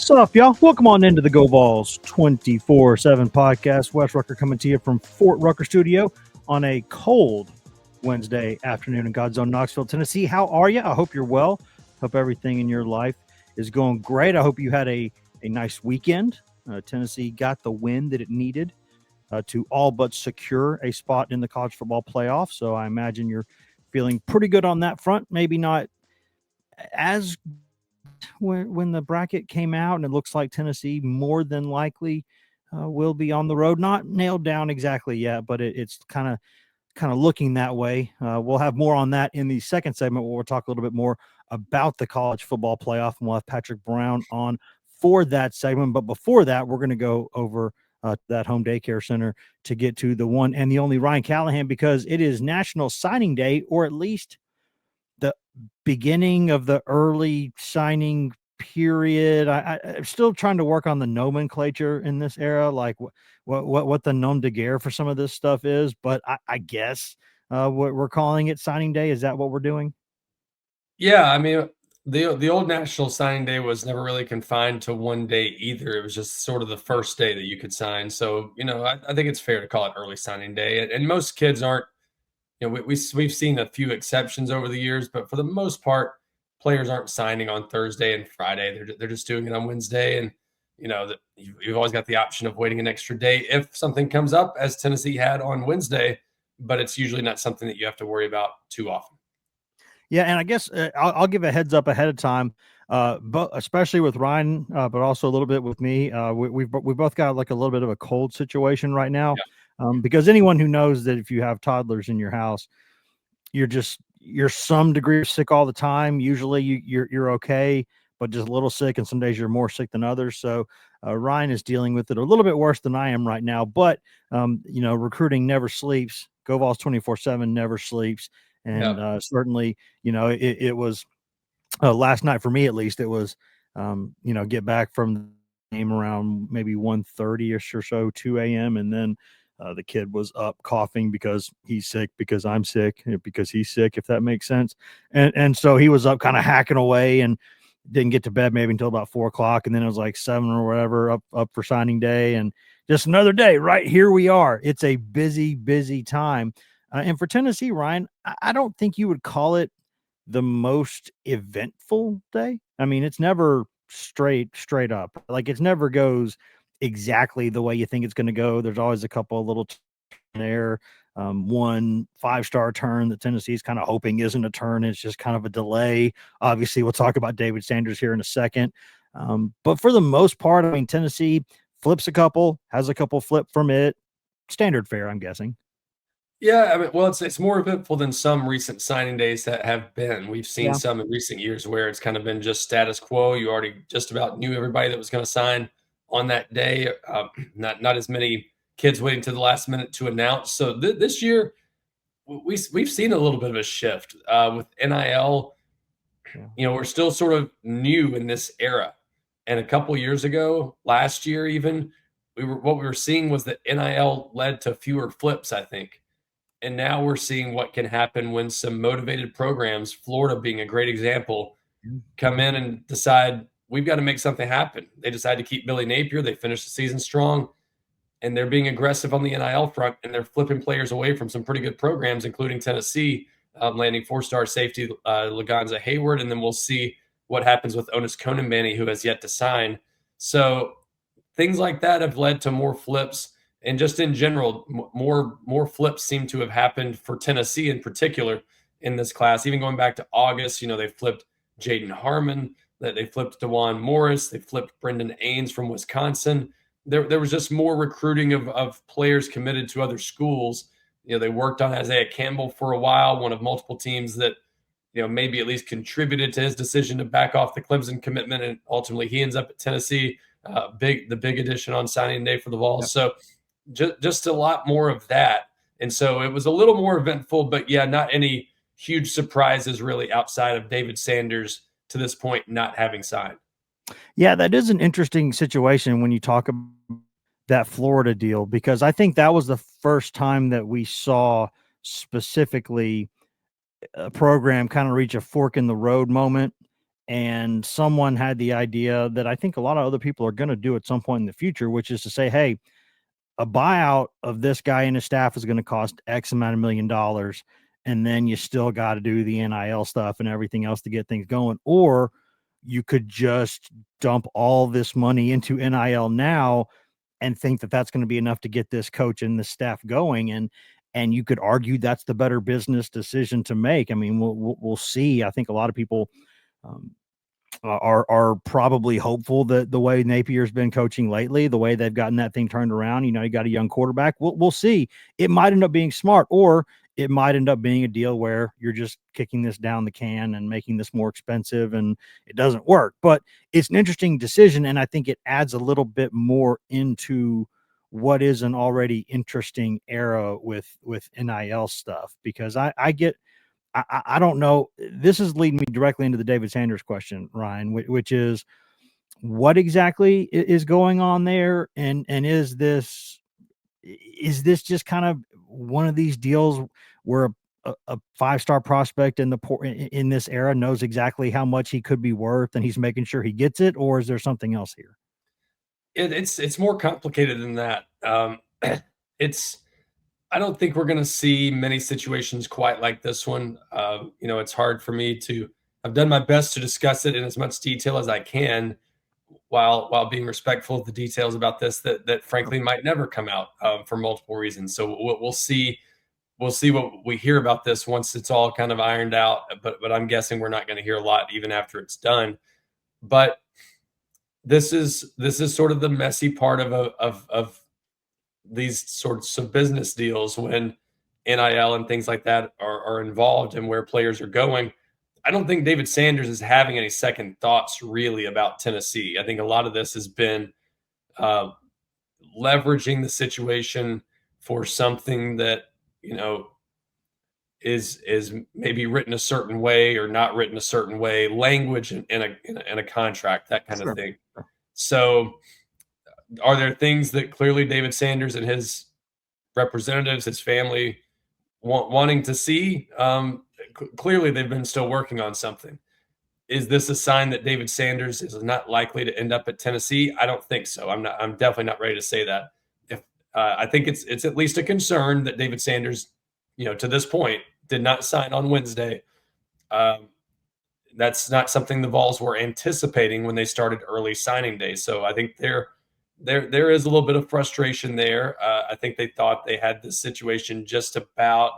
What's up, y'all? Welcome on into the GoVols247 Podcast. Wes Rucker coming to you from Fort Rucker Studio on a cold Wednesday afternoon in God's own Knoxville, Tennessee. How are you? I hope you're well. Hope everything in your life is going great. I hope you had a nice weekend. Tennessee got the win that it needed to all but secure a spot in the college football playoff. So I imagine you're feeling pretty good on that front. Maybe not as when the bracket came out, and it looks like Tennessee more than likely will be on the road. Not nailed down exactly yet, but it's kind of looking that way. We'll have more on that in the second segment where we'll talk a little bit more about the college football playoff, and we'll have Patrick Brown on for that segment. But before that, we're going to go over that home daycare center to get to the one and the only Ryan Callahan, because it is National Signing Day, or at least the beginning of the early signing period. I'm still trying to work on the nomenclature in this era, like what the nom de guerre for some of this stuff is. But I guess what we're calling it signing day. Is that what we're doing? Yeah, I mean, the old National Signing Day was never really confined to one day either. It was just sort of the first day that you could sign. So, I think it's fair to call it early signing day. And most kids aren't. We've seen a few exceptions over the years, but for the most part, players aren't signing on Thursday and Friday. They're just doing it on Wednesday, and you've always got the option of waiting an extra day if something comes up, as Tennessee had on Wednesday. But it's usually not something that you have to worry about too often. Yeah, and I guess I'll give a heads up ahead of time, but especially with Ryan, but also a little bit with me. We both got like a little bit of a cold situation right now. Yeah. Because anyone who knows that if you have toddlers in your house, you're some degree sick all the time. Usually you're okay, but just a little sick, and some days you're more sick than others. So Ryan is dealing with it a little bit worse than I am right now. But recruiting never sleeps. GoVols247 never sleeps, and certainly it was last night for me, at least. It was get back from the game around maybe 1:30ish or so, 2 a.m. and then the kid was up coughing because he's sick, because I'm sick, because he's sick, if that makes sense. And so he was up kind of hacking away and didn't get to bed maybe until about 4 o'clock. And then it was like 7 or whatever up for signing day. And just another day, right? Here we are. It's a busy, busy time. And for Tennessee, Ryan, I don't think you would call it the most eventful day. I mean, it's never straight up. Like, it never goes exactly the way you think it's going to go. There's always a couple of little there. One 5-star turn that Tennessee's kind of hoping isn't a turn. It's just kind of a delay. Obviously, we'll talk about David Sanders here in a second. But for the most part, I mean, Tennessee flips a couple, has a couple flip from it. Standard fare, I'm guessing. Yeah, I mean, well, it's more eventful than some recent signing days that have been. We've seen some in recent years where it's kind of been just status quo. You already just about knew everybody that was going to sign on that day. Not as many kids waiting to the last minute to announce. So this year, we've seen a little bit of a shift with NIL. We're still sort of new in this era, and a couple years ago, last year even, what we were seeing was that NIL led to fewer flips, I think. And now we're seeing what can happen when some motivated programs, Florida being a great example, come in and decide we've got to make something happen. They decide to keep Billy Napier. They finish the season strong, and they're being aggressive on the NIL front, and they're flipping players away from some pretty good programs, including Tennessee, landing 4-star safety Laganza Hayward, and then we'll see what happens with Onis Konambani, who has yet to sign. So things like that have led to more flips. And just in general, more flips seem to have happened for Tennessee in particular in this class. Even going back to August, they flipped Jaden Harmon, that they flipped DeJuan Morris, they flipped Brendan Ains from Wisconsin. There was just more recruiting of players committed to other schools. They worked on Isaiah Campbell for a while, one of multiple teams that maybe at least contributed to his decision to back off the Clemson commitment, and ultimately he ends up at Tennessee. The big addition on signing day for the Vols. So just a lot more of that. And so it was a little more eventful, but not any huge surprises really outside of David Sanders to this point not having signed. Yeah, that is an interesting situation when you talk about that Florida deal, because I think that was the first time that we saw specifically a program kind of reach a fork in the road moment And someone had the idea that I think a lot of other people are going to do at some point in the future, which is to say, hey, a buyout of this guy and his staff is going to cost X amount of $1 million. And then you still got to do the NIL stuff and everything else to get things going. Or you could just dump all this money into NIL now and think that that's going to be enough to get this coach and the staff going. And you could argue that's the better business decision to make. I mean, we'll see. I think a lot of people are probably hopeful that the way Napier's been coaching lately, the way they've gotten that thing turned around, you got a young quarterback. We'll see. It might end up being smart, or it might end up being a deal where you're just kicking this down the can and making this more expensive and it doesn't work. But it's an interesting decision, and I think it adds a little bit more into what is an already interesting era with NIL stuff, because I don't know. This is leading me directly into the David Sanders question, Ryan, which is what exactly is going on there, and is this just kind of one of these deals where a 5-star prospect in this era knows exactly how much he could be worth and he's making sure he gets it, or is there something else here? It's more complicated than that. I don't think we're going to see many situations quite like this one. It's hard for me I've done my best to discuss it in as much detail as I can, while being respectful of the details about this that frankly might never come out for multiple reasons. So we'll see. We'll see what we hear about this once it's all kind of ironed out. But I'm guessing we're not going to hear a lot even after it's done. But this is sort of the messy part of these sorts of business deals when NIL and things like that are involved and where players are going. I don't think David Sanders is having any second thoughts really about Tennessee. I think a lot of this has been leveraging the situation for something that, is maybe written a certain way or not written a certain way, language in a contract, that kind of thing. So are there things that clearly David Sanders and his representatives, his family, wanting to see? Clearly, they've been still working on something. Is this a sign that David Sanders is not likely to end up at Tennessee? I don't think so. I'm definitely not ready to say that. I think it's at least a concern that David Sanders, to this point, did not sign on Wednesday. That's not something the Vols were anticipating when they started early signing day. So I think there is a little bit of frustration there. I think they thought they had this situation just about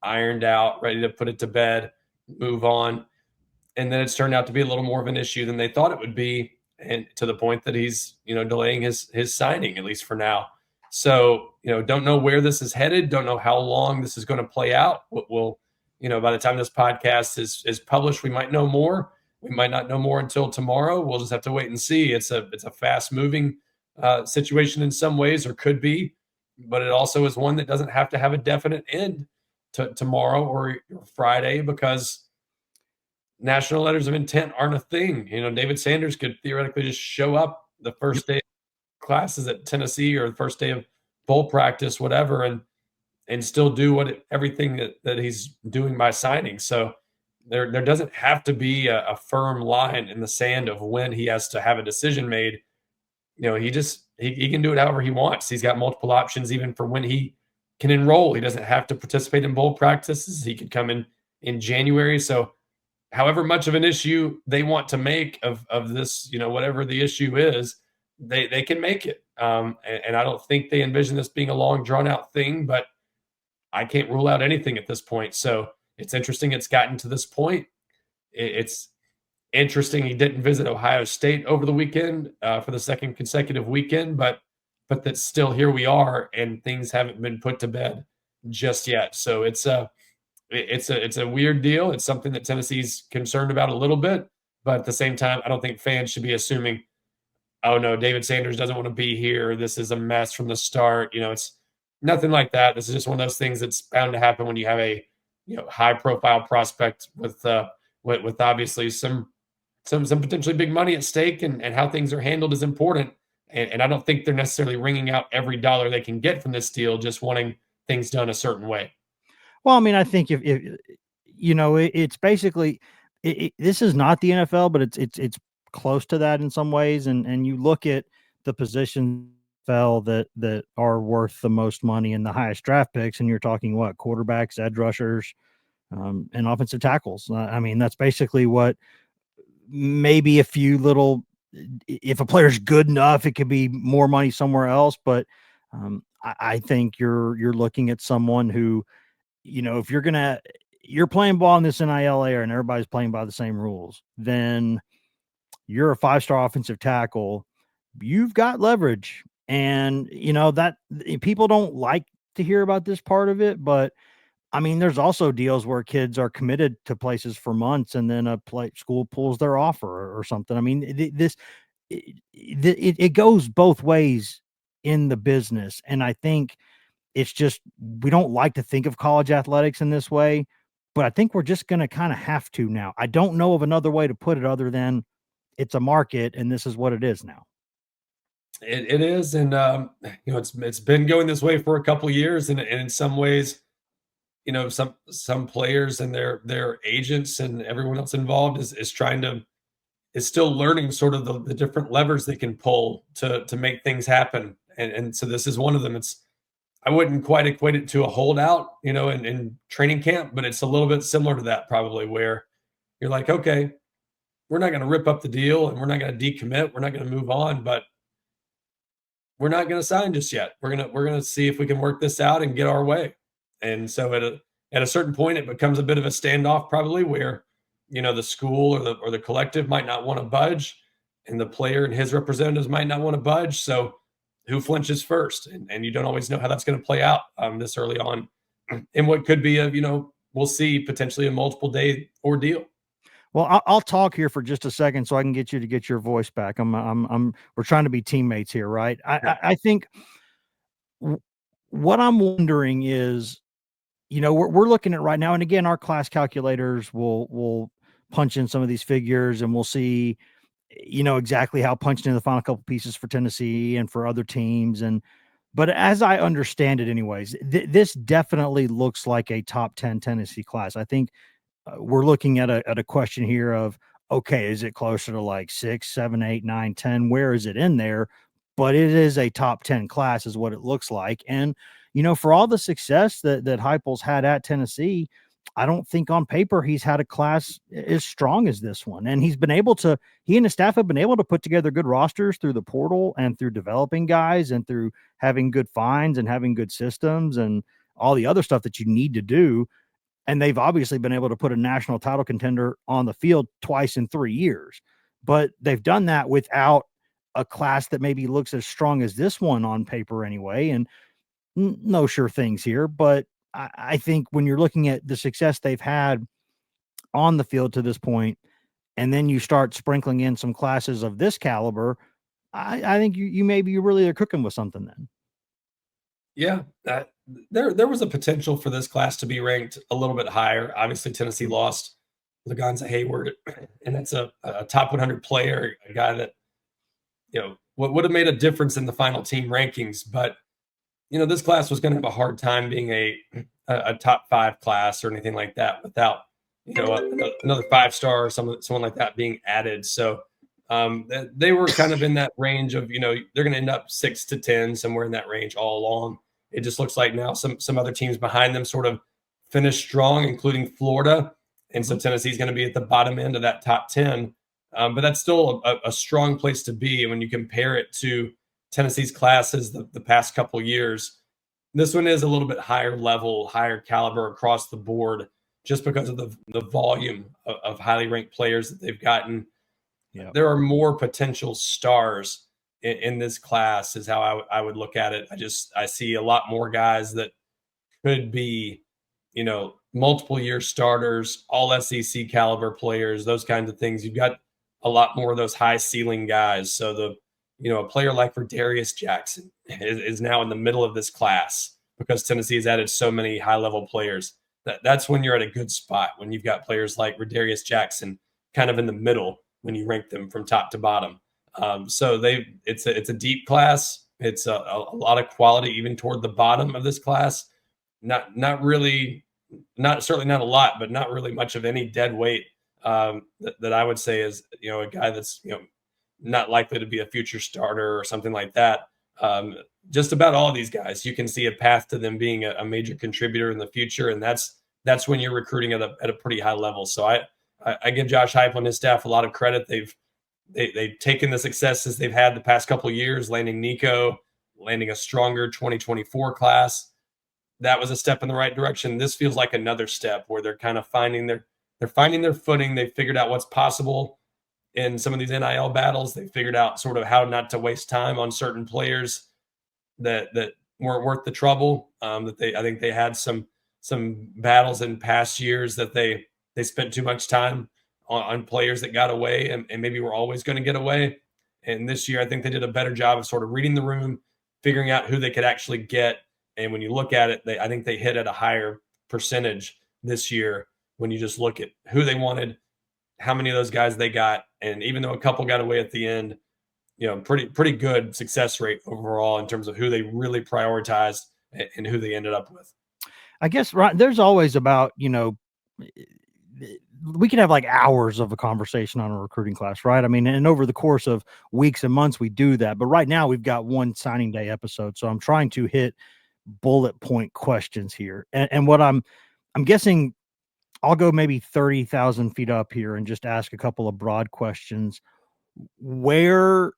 ironed out, ready to put it to bed, move on. And then it's turned out to be a little more of an issue than they thought it would be, and to the point that he's, delaying his signing, at least for now. So, don't know where this is headed. Don't know how long this is going to play out. We'll, by the time this podcast is published, we might know more. We might not know more until tomorrow. We'll just have to wait and see. It's a fast moving situation in some ways, or could be, but it also is one that doesn't have to have a definite end to tomorrow or Friday, because national letters of intent aren't a thing. David Sanders could theoretically just show up the first day of classes at Tennessee or the first day of bowl practice, whatever, and still do everything that he's doing by signing. So there doesn't have to be a firm line in the sand of when he has to have a decision made. He can do it however he wants. He's got multiple options even for when he can enroll. He doesn't have to participate in bowl practices. He could come in January. So however much of an issue they want to make of this, whatever the issue is, they can make it. And I don't think they envision this being a long, drawn-out thing, but I can't rule out anything at this point. So it's interesting it's gotten to this point. It's interesting he didn't visit Ohio State over the weekend for the second consecutive weekend, but that still here we are, and things haven't been put to bed just yet. So it's a weird deal. It's something that Tennessee's concerned about a little bit, but at the same time, I don't think fans should be assuming, oh no, David Sanders doesn't want to be here. This is a mess from the start. It's nothing like that. This is just one of those things that's bound to happen when you have a high profile prospect with obviously some potentially big money at stake, and how things are handled is important. And I don't think they're necessarily wringing out every dollar they can get from this deal, just wanting things done a certain way. Well, I mean, I think if it's basically, this is not the NFL, but it's close to that in some ways. And you look at the positions that are worth the most money and the highest draft picks, and you're talking what, quarterbacks, edge rushers, and offensive tackles. I mean, that's basically what, maybe a few little, if a player's good enough, it could be more money somewhere else. But I think you're looking at someone who, if you're playing ball in this NIL era and everybody's playing by the same rules, then you're a 5-star offensive tackle. You've got leverage. And, that people don't like to hear about this part of it, but I mean, there's also deals where kids are committed to places for months and then school pulls their offer or something. I mean, it goes both ways in the business. And I think it's just, we don't like to think of college athletics in this way, but I think we're just going to kind of have to now. I don't know of another way to put it other than it's a market and this is what it is now. It is. And, it's been going this way for a couple of years. And in some ways, some players and their agents and everyone else involved is still learning sort of the different levers they can pull to make things happen. And so this is one of them. I wouldn't quite equate it to a holdout, in training camp, but it's a little bit similar to that probably, where you're like, okay, we're not going to rip up the deal and we're not going to decommit. We're not going to move on, but we're not going to sign just yet. We're going to see if we can work this out and get our way. And so at a certain point, it becomes a bit of a standoff probably, where, the school or the collective might not want to budge and the player and his representatives might not want to budge. So who flinches first? And you don't always know how that's going to play out this early on in what could be we'll see potentially a multiple day ordeal. Well, I'll talk here for just a second so I can get you to get your voice back. We're trying to be teammates here, right? I think what I'm wondering is, we're looking at right now, and again, our class calculators will punch in some of these figures and we'll see, exactly how punched in the final couple pieces for Tennessee and for other teams. But as I understand it anyways, this definitely looks like a top 10 Tennessee class. I think we're looking at a question here of, okay, is it closer to like 6, 7, 8, 9, 10? Where is it in there? But it is a top 10 class is what it looks like. And, for all the success that Heupel's had at Tennessee, I don't think on paper he's had a class as strong as this one. And he and his staff have been able to put together good rosters through the portal and through developing guys and through having good finds and having good systems and all the other stuff that you need to do. And they've obviously been able to put a national title contender on the field twice in 3 years, but they've done that without a class that maybe looks as strong as this one on paper anyway. And no sure things here, but I think when you're looking at the success they've had on the field to this point, and then you start sprinkling in some classes of this caliber, I think you really are cooking with something then. Yeah, there was a potential for this class to be ranked a little bit higher. Obviously, Tennessee lost Laganza Hayward, and that's a top 100 player, a guy that would have made a difference in the final team rankings. But this class was going to have a hard time being a top 5 class or anything like that without another 5-star or someone like that being added. So they were kind of in that range of they're going to end up 6 to 10, somewhere in that range all along. It just looks like now some other teams behind them sort of finished strong, including Florida. And so Tennessee's going to be at the bottom end of that top 10. But that's still a strong place to be. And when you compare it to Tennessee's classes the past couple years, this one is a little bit higher level, higher caliber across the board, just because of the volume of highly ranked players that they've gotten. Yep. There are more potential stars in this class is how I would look at it. I see a lot more guys that could be, multiple year starters, all SEC caliber players, those kinds of things. You've got a lot more of those high ceiling guys. So a player like Redarius Jackson is now in the middle of this class because Tennessee has added so many high level players. That's when you're at a good spot, when you've got players like Redarius Jackson kind of in the middle when you rank them from top to bottom. So it's a deep class. It's a lot of quality even toward the bottom of this class. Certainly not a lot, but not really much of any dead weight that I would say is, a guy that's, not likely to be a future starter or something like that. Just about all these guys, you can see a path to them being a major contributor in the future. And that's when you're recruiting at a pretty high level. So I give Josh Heupel and his staff a lot of credit. They've taken the successes they've had the past couple of years, landing Nico, landing a stronger 2024 class. That was a step in the right direction. This feels like another step where they're kind of finding their footing. They've figured out what's possible in some of these NIL battles. They figured out sort of how not to waste time on certain players that weren't worth the trouble. I think they had some battles in past years that they spent too much time on players that got away and maybe were always going to get away. And this year, I think they did a better job of sort of reading the room, figuring out who they could actually get. And when you look at it, I think they hit at a higher percentage this year when you just look at who they wanted, how many of those guys they got. And even though a couple got away at the end, pretty good success rate overall in terms of who they really prioritized and who they ended up with. I guess, right, there's always about, we can have like hours of a conversation on a recruiting class, right? I mean, and over the course of weeks and months, we do that. But right now we've got one signing day episode. So I'm trying to hit bullet point questions here. And what I'm guessing, I'll go maybe 30,000 feet up here and just ask a couple of broad questions. Where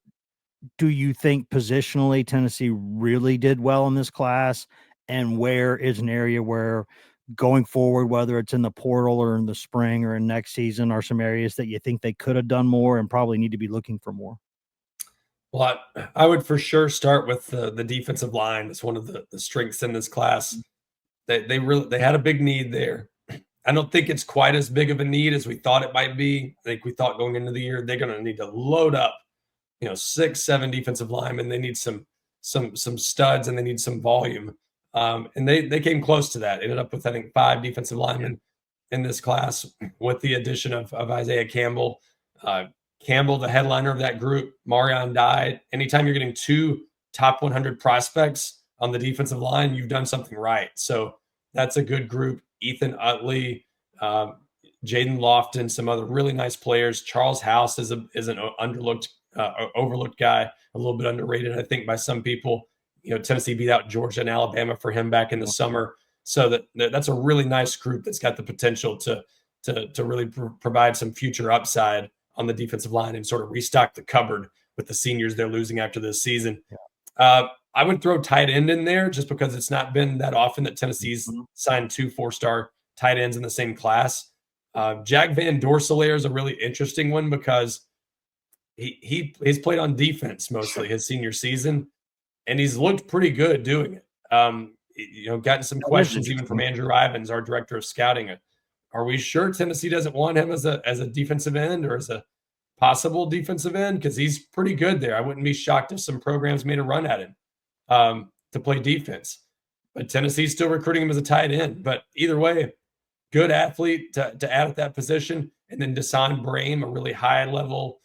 do you think positionally Tennessee really did well in this class? And where is an area where going forward, whether it's in the portal or in the spring or in next season, are some areas that you think they could have done more and probably need to be looking for more? Well, I would for sure start with the defensive line. It's one of the strengths in this class. They had a big need there. I don't think it's quite as big of a need as we thought it might be. I think we thought going into the year they're going to need to load up, 6-7 defensive linemen. They need some studs and they need some volume. And they came close to that. Ended up with, I think, 5 defensive linemen in this class with the addition of Isaiah Campbell. Campbell, the headliner of that group, Marion Dye. Anytime you're getting 2 top 100 prospects on the defensive line, you've done something right. So that's a good group. Ethan Utley, Jaden Lofton, some other really nice players. Charles House is an overlooked guy, a little bit underrated, I think, by some people. Tennessee beat out Georgia and Alabama for him back in the summer. So that's a really nice group that's got the potential to really provide some future upside on the defensive line and sort of restock the cupboard with the seniors they're losing after this season. Yeah. I would throw tight end in there just because it's not been that often that Tennessee's signed 2 4-star tight ends in the same class. Jack Van Dorselaer is a really interesting one because he's played on defense mostly his senior season, and he's looked pretty good doing it. Gotten some questions even from Andrew Ivins, our director of scouting. Are we sure Tennessee doesn't want him as a defensive end or as a possible defensive end? Because he's pretty good there. I wouldn't be shocked if some programs made a run at him to play defense. But Tennessee's still recruiting him as a tight end. But either way, good athlete to add at that position. And then Desan Brame, a really high-level,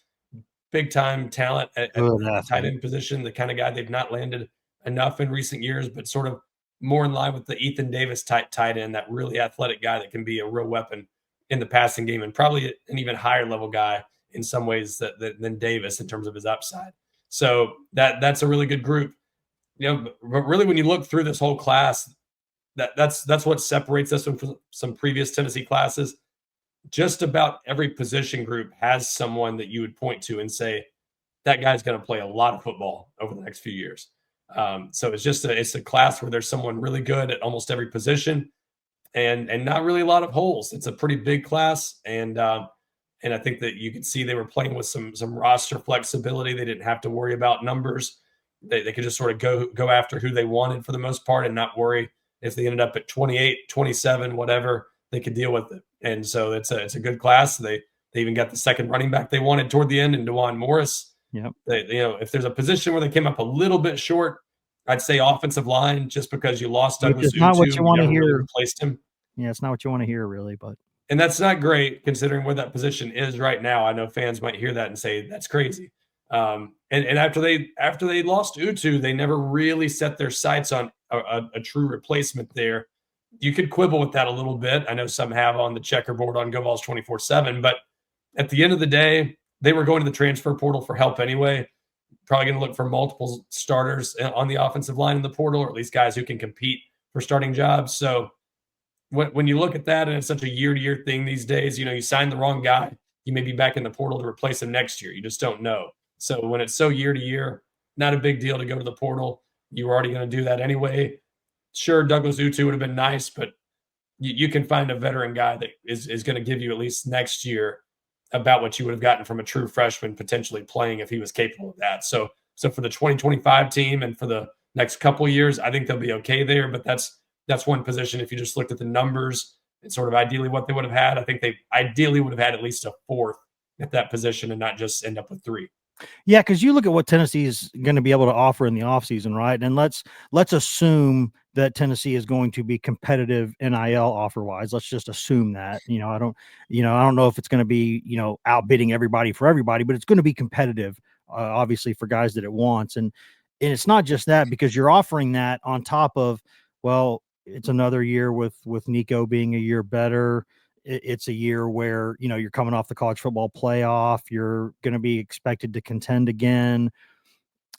big-time talent at the tight end position, the kind of guy they've not landed enough in recent years, but sort of more in line with the Ethan Davis tight end, that really athletic guy that can be a real weapon in the passing game and probably an even higher level guy in some ways than Davis in terms of his upside. So that's a really good group. But really when you look through this whole class, that's what separates us from some previous Tennessee classes. Just about every position group has someone that you would point to and say, that guy's going to play a lot of football over the next few years. So it's a class where there's someone really good at almost every position and not really a lot of holes. It's a pretty big class. And I think that you could see they were playing with some roster flexibility. They didn't have to worry about numbers. They could just sort of go after who they wanted for the most part and not worry if they ended up at 28, 27, whatever, they could deal with it. And so it's a good class. They even got the second running back they wanted toward the end in DeJuan Morris. Yep. If there's a position where they came up a little bit short, I'd say offensive line, just because you lost Douglas Utu. Not what you want to hear. Really replaced him. Yeah, it's not what you want to hear, really. And that's not great considering where that position is right now. I know fans might hear that and say that's crazy. And after they lost Utu, they never really set their sights on a true replacement there. You could quibble with that a little bit. I know some have on the checkerboard on GoVols247, but at the end of the day, they were going to the transfer portal for help anyway. Probably going to look for multiple starters on the offensive line in the portal, or at least guys who can compete for starting jobs. So when you look at that, and it's such a year-to-year thing these days, you sign the wrong guy, you may be back in the portal to replace him next year. You just don't know. So when it's so year-to-year, not a big deal to go to the portal. You were already going to do that anyway. Sure, Douglas Utu would have been nice, but you can find a veteran guy that is going to give you at least next year about what you would have gotten from a true freshman potentially playing if he was capable of that. So for the 2025 team and for the next couple of years, I think they'll be okay there. But that's one position. If you just looked at the numbers and sort of ideally what they would have had, I think they ideally would have had at least a fourth at that position and not just end up with three. Yeah, because you look at what Tennessee is going to be able to offer in the offseason, right? And let's assume that Tennessee is going to be competitive NIL offer wise. Let's just assume that. I don't know if it's going to be outbidding everybody for everybody, but it's going to be competitive, obviously for guys that it wants. And it's not just that, because you're offering that on top of, well, it's another year with Nico being a year better. It's a year where, you're coming off the college football playoff. You're going to be expected to contend again.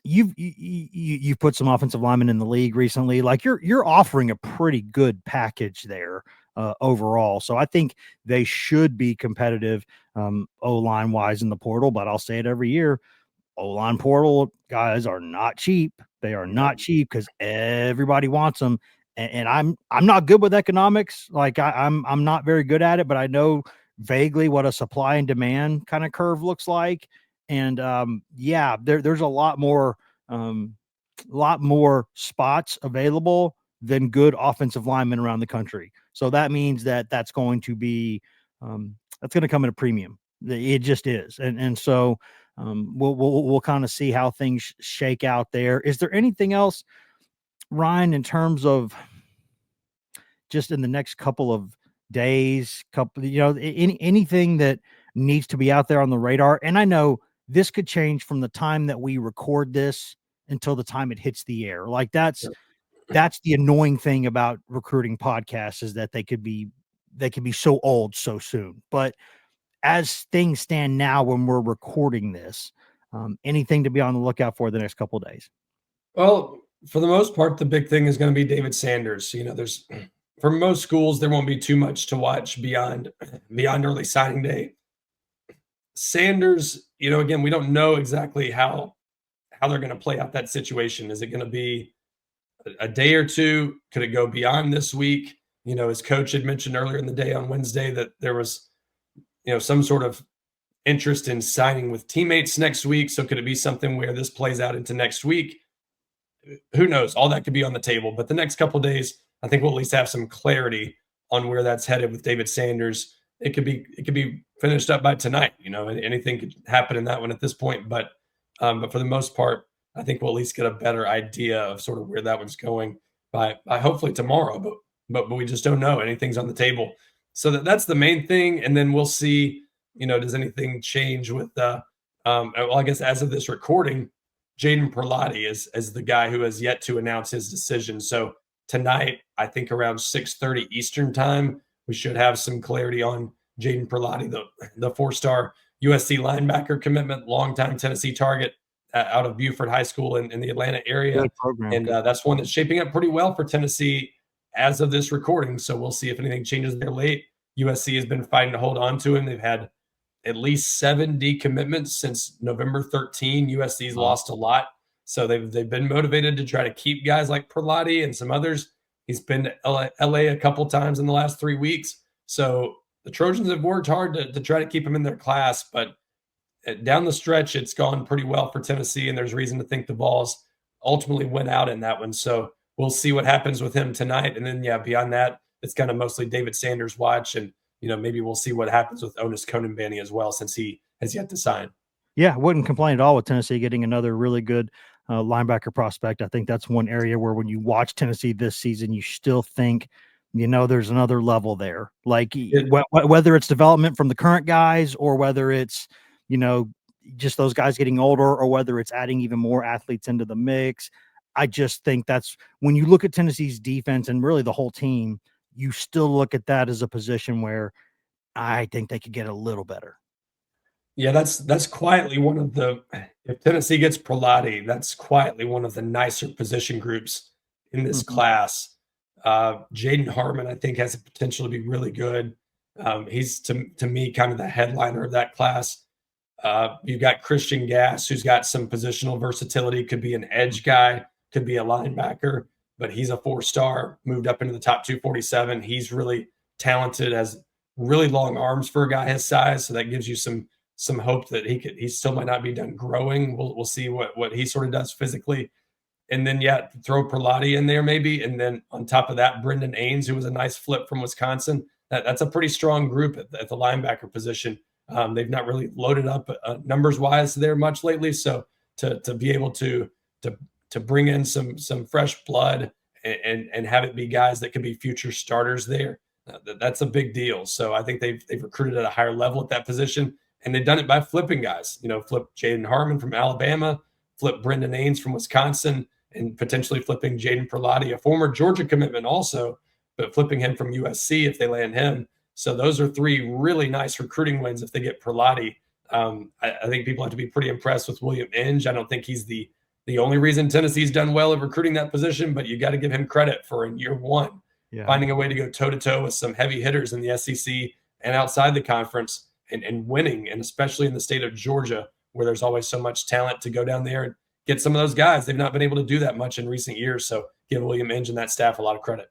You've put some offensive linemen in the league recently. Like you're offering a pretty good package there overall. So I think they should be competitive O-line wise in the portal, but I'll say it every year. O-line portal guys are not cheap. They are not cheap because everybody wants them. And I'm not good with economics. Like I'm not very good at it, but I know vaguely what a supply and demand kind of curve looks like. And there's a lot more spots available than good offensive linemen around the country. So that means that's going to be that's going to come at a premium. It just is. And so we'll kind of see how things shake out there. Is there anything else, Ryan, in terms of just in the next couple of days, anything that needs to be out there on the radar? And I know this could change from the time that we record this until the time it hits the air. Like that's the annoying thing about recruiting podcasts, is that they could be so old so soon. But as things stand now, when we're recording this, anything to be on the lookout for the next couple of days? Well, for the most part, the big thing is going to be David Sanders. There's for most schools, there won't be too much to watch beyond early signing day. Sanders, again, we don't know exactly how they're going to play out that situation. Is it going to be a day or two? Could it go beyond this week? His coach had mentioned earlier in the day on Wednesday that there was, some sort of interest in signing with teammates next week. So could it be something where this plays out into next week? Who knows? All that could be on the table. But the next couple of days, I think we'll at least have some clarity on where that's headed with David Sanders. It could be finished up by tonight. Anything could happen in that one at this point. But for the most part, I think we'll at least get a better idea of sort of where that one's going by hopefully tomorrow. But we just don't know. Anything's on the table. So that's the main thing. And then we'll see, does anything change with I guess as of this recording, Jaden Perlotti is the guy who has yet to announce his decision. So tonight, I think around 6:30 Eastern time, we should have some clarity on Jaden Perlotti, the 4-star USC linebacker commitment, longtime Tennessee target out of Buford High School in the Atlanta area. And that's one that's shaping up pretty well for Tennessee as of this recording. So we'll see if anything changes there late. USC has been fighting to hold on to him. They've had at least 7 decommitments since November 13. USC's lost a lot. So they've been motivated to try to keep guys like Perlotti and some others. He's been to LA a couple times in the last 3 weeks. So the Trojans have worked hard to try to keep him in their class. But down the stretch, it's gone pretty well for Tennessee, and there's reason to think the balls ultimately went out in that one. So we'll see what happens with him tonight. And then, beyond that, it's kind of mostly David Sanders' watch. And, maybe we'll see what happens with Onis Konanbanny as well, since he has yet to sign. Yeah, wouldn't complain at all with Tennessee getting another really good linebacker prospect. I think that's one area where when you watch Tennessee this season, you still think, there's another level there. Like whether it's development from the current guys or whether it's, just those guys getting older or whether it's adding even more athletes into the mix. I just think that's when you look at Tennessee's defense and really the whole team, you still look at that as a position where I think they could get a little better. Yeah, that's quietly one of the if Tennessee gets Prelati, that's quietly one of the nicer position groups in this Mhm. class. Jaden Harmon, I think, has the potential to be really good. He's to me kind of the headliner of that class. You've got Christian Gass, who's got some positional versatility, could be an edge guy, could be a linebacker, but he's a 4-star, moved up into the top 247. He's really talented, has really long arms for a guy his size, so that gives you some hope that he still might not be done growing. We'll see what he sort of does physically. And then yeah, throw Perlotti in there maybe, and then on top of that, Brendan Ains, who was a nice flip from Wisconsin. That's a pretty strong group at the linebacker position. They've not really loaded up numbers wise there much lately, so to be able to to bring in some fresh blood and have it be guys that could be future starters there, that's a big deal. So I think they've recruited at a higher level at that position, and they've done it by flipping guys. Flip Jaden Harmon from Alabama, flip Brendan Ains from Wisconsin, and potentially flipping Jaden Perlotti, a former Georgia commitment also, but flipping him from USC if they land him. So those are three really nice recruiting wins if they get Perlotti. I think people have to be pretty impressed with William Inge. I don't think he's the only reason Tennessee's done well at recruiting that position, but you got to give him credit for in year one, finding a way to go toe-to-toe with some heavy hitters in the SEC and outside the conference and winning, and especially in the state of Georgia, where there's always so much talent to go down there and get some of those guys. They've not been able to do that much in recent years. So give William Inge and that staff a lot of credit.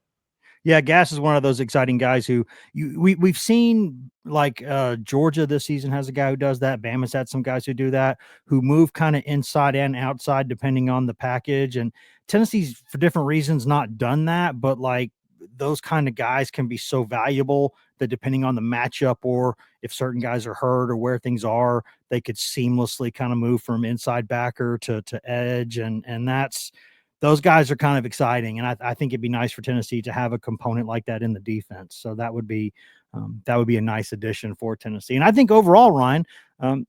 Yeah, Gass is one of those exciting guys who we've seen, like Georgia this season has a guy who does that. Bama's had some guys who do that, who move kind of inside and outside depending on the package. And Tennessee's, for different reasons, not done that, but like those kind of guys can be so valuable that depending on the matchup or if certain guys are hurt or where things are, they could seamlessly kind of move from inside backer to edge. And that's, those guys are kind of exciting. And I think it'd be nice for Tennessee to have a component like that in the defense. So that would be a nice addition for Tennessee. And I think overall, Ryan,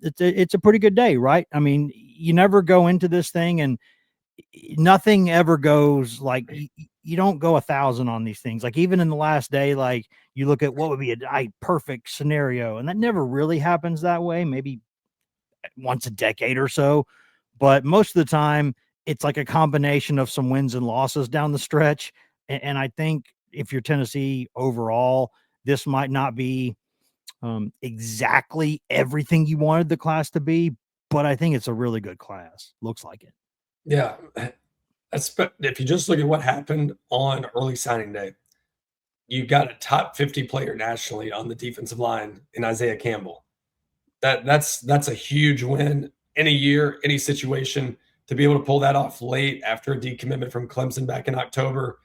it's a pretty good day, right? I mean, you never go into this thing and nothing ever goes like you don't go 1,000 on these things. Like even in the last day, like you look at what would be a perfect scenario, and that never really happens that way. Maybe once a decade or so, but most of the time it's like a combination of some wins and losses down the stretch. And I think if you're Tennessee overall, this might not be exactly everything you wanted the class to be, but I think it's a really good class. Looks like it. Yeah. If you just look at what happened on early signing day, you got a top 50 player nationally on the defensive line in Isaiah Campbell. That's a huge win in a year, any situation. To be able to pull that off late after a decommitment from Clemson back in October,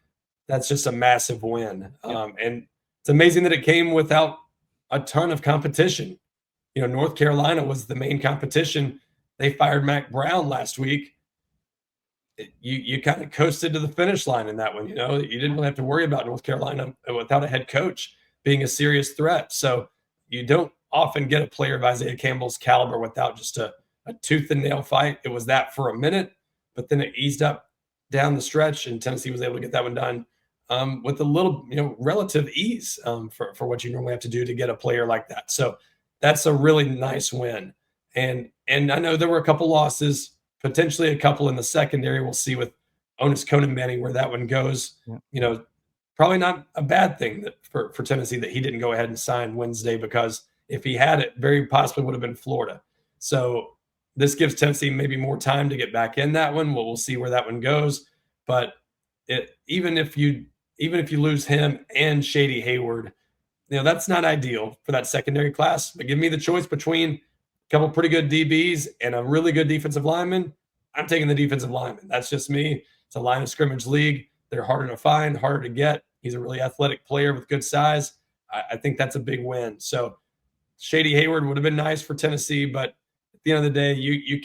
that's just a massive win. And it's amazing that it came without a ton of competition. North Carolina was the main competition. They fired Mac Brown last week. You kind of coasted to the finish line in that one. You didn't really have to worry about North Carolina without a head coach being a serious threat. So you don't often get a player of Isaiah Campbell's caliber without just a tooth and nail fight. It was that for a minute, but then it eased up down the stretch, and Tennessee was able to get that one done with a little, relative ease for what you normally have to do to get a player like that. So that's a really nice win. And I know there were a couple losses, potentially a couple in the secondary. We'll see with Onis Conan where that one goes. Yeah. Probably not a bad thing for Tennessee that he didn't go ahead and sign Wednesday, because if he had it, very possibly would have been Florida. So this gives Tennessee maybe more time to get back in that one. We'll see where that one goes. But even if you lose him and Shady Hayward, that's not ideal for that secondary class. But give me the choice between a couple pretty good DBs and a really good defensive lineman, I'm taking the defensive lineman. That's just me. It's a line of scrimmage league. They're harder to find, harder to get. He's a really athletic player with good size. I think that's a big win. So Shady Hayward would have been nice for Tennessee, but at the end of the day, you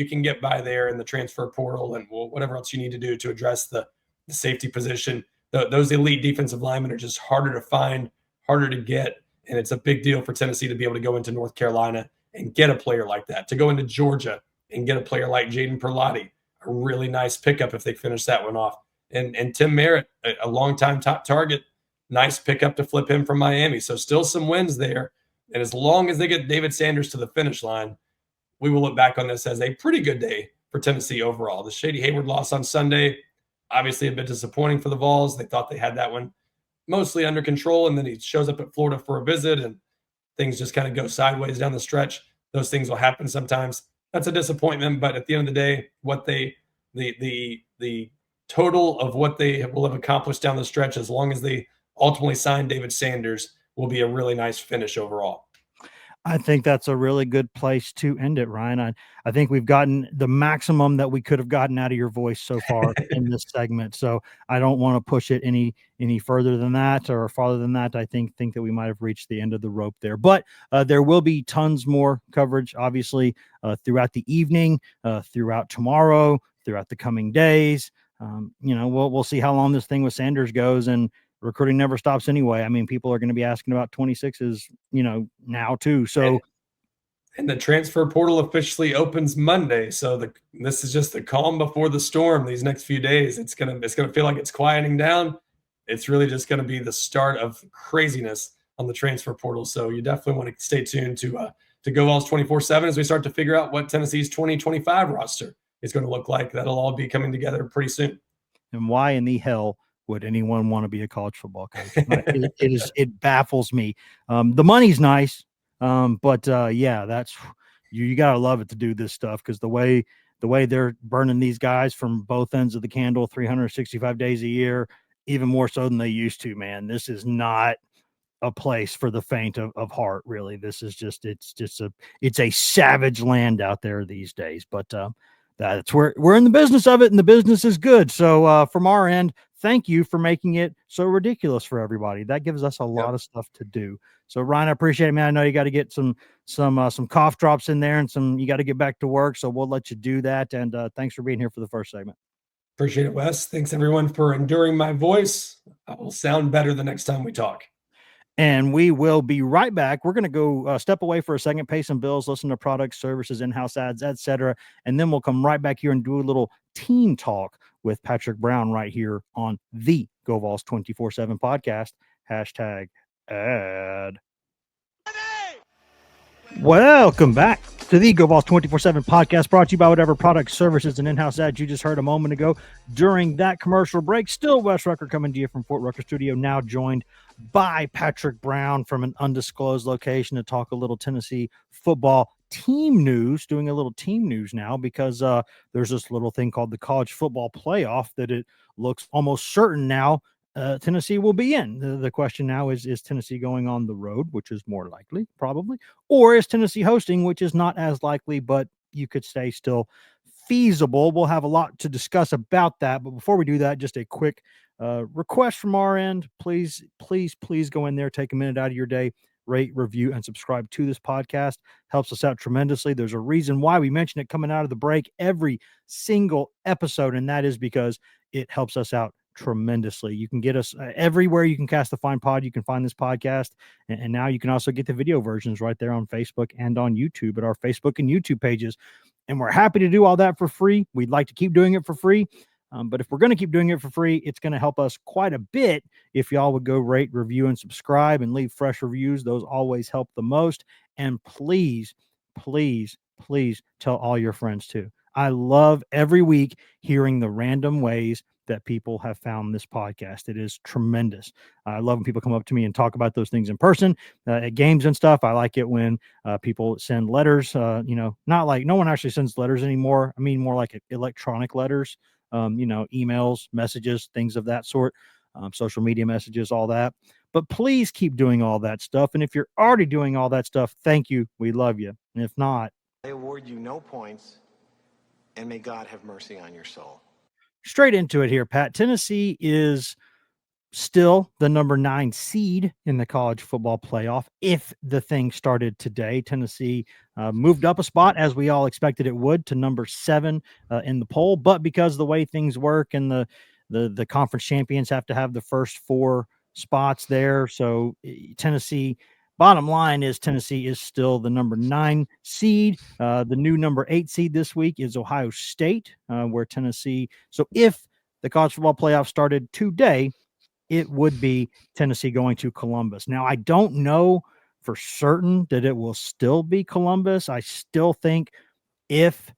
can get by there in the transfer portal and whatever else you need to do to address the safety position. Those elite defensive linemen are just harder to find, harder to get, and it's a big deal for Tennessee to be able to go into North Carolina and get a player like that, to go into Georgia and get a player like Jaden Perlotti, a really nice pickup if they finish that one off. And Tim Merritt, a longtime top target, nice pickup to flip him from Miami. So still some wins there, And as long as they get David Sanders to the finish line, we will look back on this as a pretty good day for Tennessee overall. The Shady Hayward loss on Sunday, obviously a bit disappointing for the Vols. They thought they had that one mostly under control, and then he shows up at Florida for a visit, and things just kind of go sideways down the stretch. Those things will happen sometimes. That's a disappointment, but at the end of the day, what the total of what they will have accomplished down the stretch, as long as they ultimately sign David Sanders, will be a really nice finish overall. I think that's a really good place to end it, Ryan. I think we've gotten the maximum that we could have gotten out of your voice so far in this segment. So I don't want to push it any further than that or farther than that. I think that we might have reached the end of the rope there. But there will be tons more coverage, obviously, throughout the evening, throughout tomorrow, throughout the coming days. We'll see how long this thing with Sanders goes, and recruiting never stops anyway. I mean, people are going to be asking about 26s, now too. So, and the transfer portal officially opens Monday. So this is just the calm before the storm. These next few days, it's gonna feel like it's quieting down. It's really just going to be the start of craziness on the transfer portal. So you definitely want to stay tuned to GoVols247 as we start to figure out what Tennessee's 2025 roster is going to look like. That'll all be coming together pretty soon. And why in the hell would anyone want to be a college football coach? It baffles me. The money's nice, but that's you got to love it to do this stuff, because the way they're burning these guys from both ends of the candle 365 days a year, even more so than they used to, man. This is not a place for the faint of heart, really. This is it's a savage land out there these days. But that's where we're in the business of it, and the business is good. So from our end, thank you for making it so ridiculous for everybody. That gives us a lot of stuff to do. So Ryan, I appreciate it, man. I know you got to get some cough drops in there, and you got to get back to work. So we'll let you do that. And thanks for being here for the first segment. Appreciate it, Wes. Thanks everyone for enduring my voice. I will sound better the next time we talk. And we will be right back. We're going to go step away for a second, pay some bills, listen to products, services, in-house ads, etc. And then we'll come right back here and do a little team talk with Patrick Brown right here on the GoVols247 Podcast. #ad. Welcome back to the GoVols247 Podcast, brought to you by whatever products, services, and in-house ads you just heard a moment ago during that commercial break. Still Wes Rucker coming to you from Fort Rucker Studio, now joined by Patrick Brown from an undisclosed location to talk a little Tennessee football team news, doing a little team news now because there's this little thing called the college football playoff that it looks almost certain now Tennessee will be in. The question now is Tennessee going on the road, which is more likely, probably, or is Tennessee hosting, which is not as likely, but you could say still feasible. We'll have a lot to discuss about that. But before we do that, just a quick request from our end. Please go in there, take a minute out of your day, rate, review, and subscribe to this podcast. Helps us out tremendously. There's a reason why we mention it coming out of the break every single episode, and that is because it helps us out tremendously. You can get us everywhere you can cast the Find Pod. You can find this podcast, and now you can also get the video versions right there on Facebook and on YouTube at our Facebook and YouTube pages. And we're happy to do all that for free. We'd like to keep doing it for free. But if we're going to keep doing it for free, it's going to help us quite a bit if y'all would go rate, review, and subscribe and leave fresh reviews. Those always help the most. And please tell all your friends too. I love every week hearing the random ways that people have found this podcast. It is tremendous. I love when people come up to me and talk about those things in person at games and stuff. I like it when people send letters, not like no one actually sends letters anymore. I mean, more like electronic letters, emails, messages, things of that sort, social media messages, all that. But please keep doing all that stuff. And if you're already doing all that stuff, thank you. We love you. And if not, I award you no points, and may God have mercy on your soul. Straight into it here, Pat. Tennessee is still the number 9 seed in the college football playoff. If the thing started today, Tennessee moved up a spot, as we all expected it would, to number 7 in the poll. But because of the way things work and the conference champions have to have the first 4 spots there, so Tennessee, bottom line is Tennessee is still the number 9 seed. The new number 8 seed this week is Ohio State, where Tennessee. So if the college football playoff started today, it would be Tennessee going to Columbus. Now, I don't know for certain that it will still be Columbus. I still think if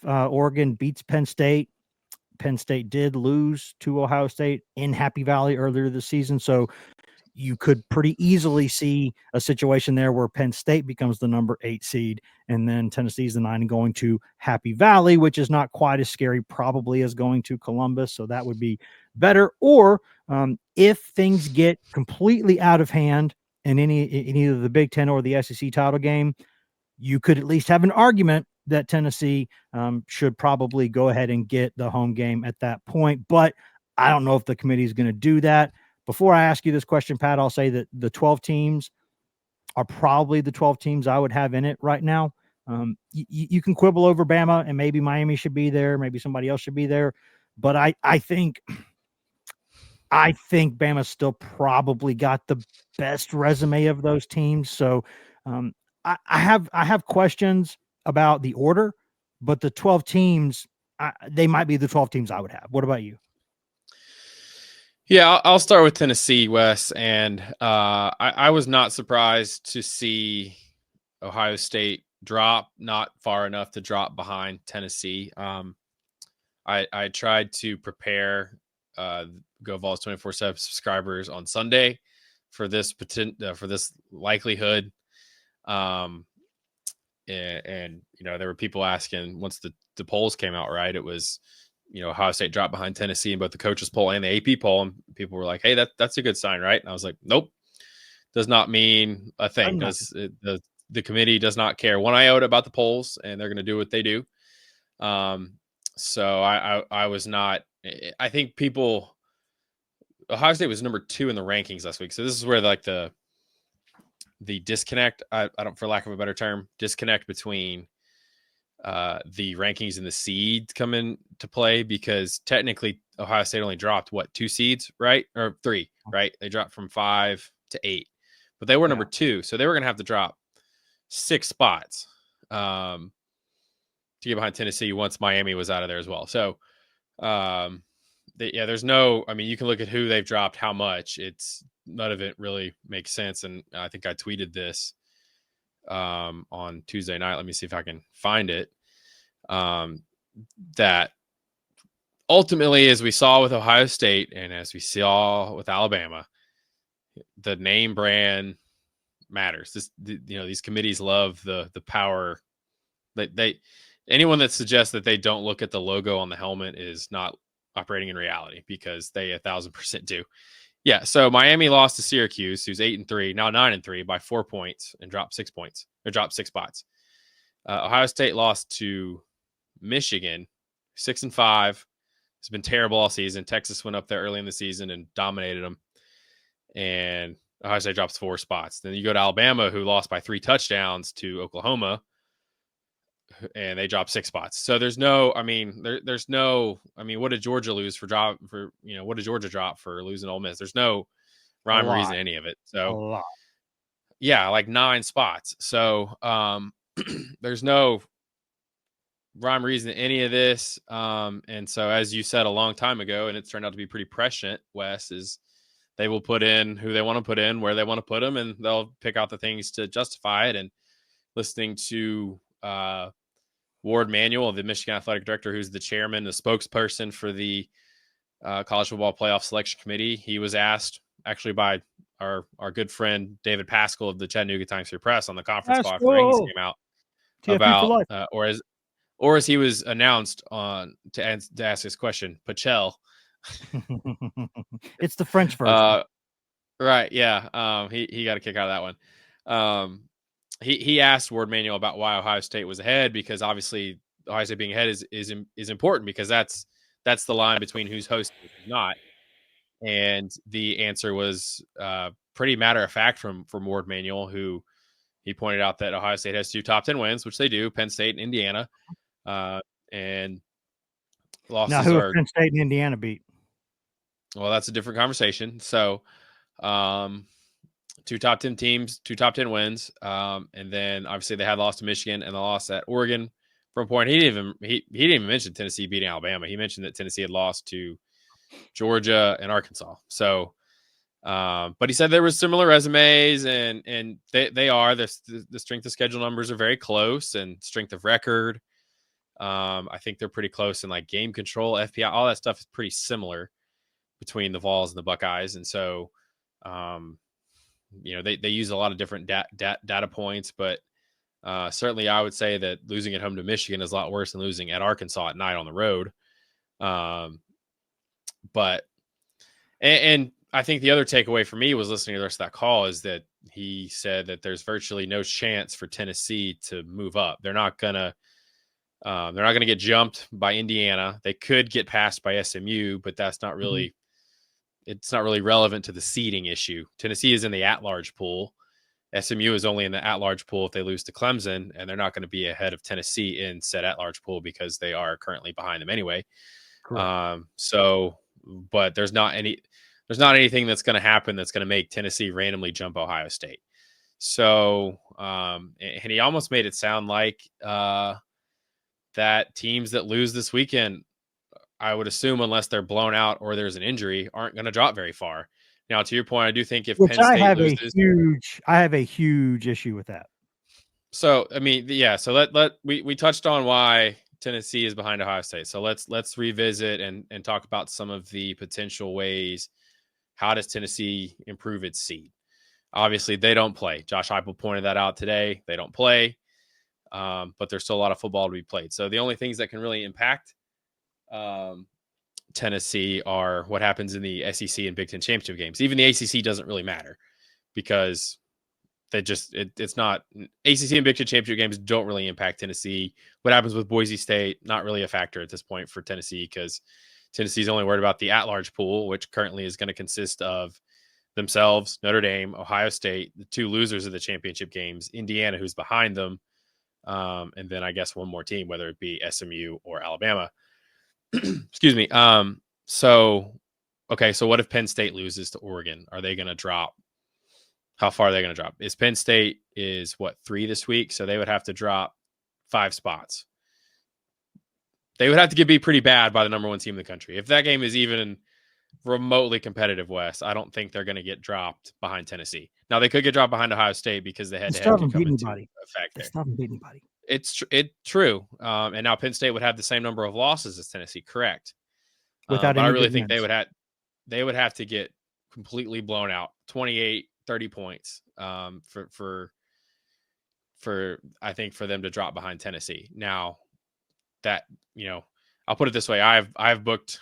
Oregon beats Penn State did lose to Ohio State in Happy Valley earlier this season. So you could pretty easily see a situation there where Penn State becomes the number 8 seed and then Tennessee's the 9 going to Happy Valley, which is not quite as scary probably as going to Columbus. So that would be better. Or if things get completely out of hand in either the Big Ten or the SEC title game, you could at least have an argument that Tennessee should probably go ahead and get the home game at that point. But I don't know if the committee is going to do that. Before I ask you this question, Pat, I'll say that the 12 teams are probably the 12 teams I would have in it right now. You can quibble over Bama and maybe Miami should be there. Maybe somebody else should be there. But I think Bama's still probably got the best resume of those teams. So I have questions about the order, but the 12 teams, they might be the 12 teams I would have. What about you? Yeah, I'll start with Tennessee, Wes, and I was not surprised to see Ohio State drop, not far enough to drop behind Tennessee. I tried to prepare GoVols247 subscribers on Sunday for this likelihood, and there were people asking once the polls came out, right? It was Ohio State dropped behind Tennessee in both the coaches poll and the AP poll, and people were like, "Hey, that's a good sign, right?" And I was like, "Nope, does not mean a thing. The committee does not care one iota about the polls, and they're going to do what they do." So I was not. I think Ohio State was number 2 in the rankings last week, so this is where the disconnect. I don't, for lack of a better term, disconnect between the rankings and the seeds come into play, because technically Ohio State only dropped 2 seeds, right? Or 3, right? They dropped from 5 to 8, but they were number 2. So they were going to have to drop 6 spots to get behind Tennessee once Miami was out of there as well. So there's no, you can look at who they've dropped, how much. None of it really makes sense. And I think I tweeted this on Tuesday night. Let me see if I can find it. That ultimately, as we saw with Ohio State and as we saw with Alabama, the name brand matters. These committees love the power. Anyone that suggests that they don't look at the logo on the helmet is not operating in reality, because they 1,000% do. Yeah, so Miami lost to Syracuse, who's 8-3, now 9-3 by 4 points, and dropped 6 points, or dropped 6 spots. Ohio State lost to Michigan, 6-5. It's been terrible all season. Texas went up there early in the season and dominated them, and Ohio State drops 4 spots. Then you go to Alabama, who lost by 3 touchdowns to Oklahoma, and they dropped 6 spots. So there's no, what did Georgia lose what did Georgia drop for losing Ole Miss? There's no rhyme or reason to any of it. So yeah, like 9 spots. So there's no rhyme or reason to any of this. And so, as you said a long time ago, and it's turned out to be pretty prescient, Wes, is they will put in who they want to put in, where they want to put them, and they'll pick out the things to justify it. And listening to Ward Manuel, the Michigan athletic director, who's the chairman, the spokesperson for the college football playoff selection committee, he was asked actually by our good friend David Pascal of the Chattanooga Times Free Press on the conference call after the rankings came out TFP about, or as he was announced to ask this question, Pachel. It's the French version. Right. Yeah. He got a kick out of that one. He asked Ward Manuel about why Ohio State was ahead, because obviously Ohio State being ahead is important, because that's the line between who's hosting and who's not. And the answer was pretty matter of fact from Ward Manuel, who he pointed out that Ohio State has 2 top 10 wins, which they do, Penn State and Indiana. And losses now, who have Penn State and Indiana beat? Well, that's a different conversation. So 2 top 10 teams, 2 top 10 wins. And then obviously they had lost to Michigan and they lost at Oregon from a point. He didn't even mention Tennessee beating Alabama. He mentioned that Tennessee had lost to Georgia and Arkansas. So But he said there was similar resumes, and they are the strength of schedule numbers are very close, and strength of record. I think they're pretty close in like game control, FPI, all that stuff is pretty similar between the Vols and the Buckeyes, and so they use a lot of different data points, but certainly I would say that losing at home to Michigan is a lot worse than losing at Arkansas at night on the road. But I think the other takeaway for me was listening to the rest of that call is that he said that there's virtually no chance for Tennessee to move up. They're not gonna get jumped by Indiana. They could get passed by SMU, but that's not really it's not really relevant to the seeding issue. Tennessee is in the at-large pool. SMU is only in the at-large pool if they lose to Clemson, and they're not going to be ahead of Tennessee in said at-large pool because they are currently behind them anyway. But there's not anything that's going to happen that's going to make Tennessee randomly jump Ohio State. So, and he almost made it sound like that teams that lose this weekend, I would assume, unless they're blown out or there's an injury, aren't going to drop very far. Now, to your point, I do think if Penn State loses, I have a huge issue with that. So, I mean, yeah. So we touched on why Tennessee is behind Ohio State. So let's revisit and talk about some of the potential ways. How does Tennessee improve its seed? Obviously, they don't play. Josh Heupel pointed that out today. They don't play, but there's still a lot of football to be played. So the only things that can really impact Tennessee are what happens in the SEC and Big Ten championship games. Even the ACC doesn't really matter because it's not ACC and Big Ten championship games don't really impact Tennessee. What happens with Boise State, not really a factor at this point for Tennessee because Tennessee's only worried about the at-large pool, which currently is going to consist of themselves, Notre Dame, Ohio State, the two losers of the championship games, Indiana, who's behind them, and then I guess one more team, whether it be SMU or Alabama. Excuse me. So what if Penn State loses to Oregon? Are they going to drop? How far are they going to drop? Penn State is 3 this week, so they would have to drop 5 spots. They would have to be pretty bad by the number 1 team in the country. If that game is even remotely competitive, Wes, I don't think they're going to get dropped behind Tennessee. Now they could get dropped behind Ohio State because they had to come into effect there. It's not beat anybody. It's true. And now Penn State would have the same number of losses as Tennessee, correct? Without but I really think they would have to get completely blown out, 28, 30 points for I think for them to drop behind Tennessee. Now that, I'll put it this way. I've booked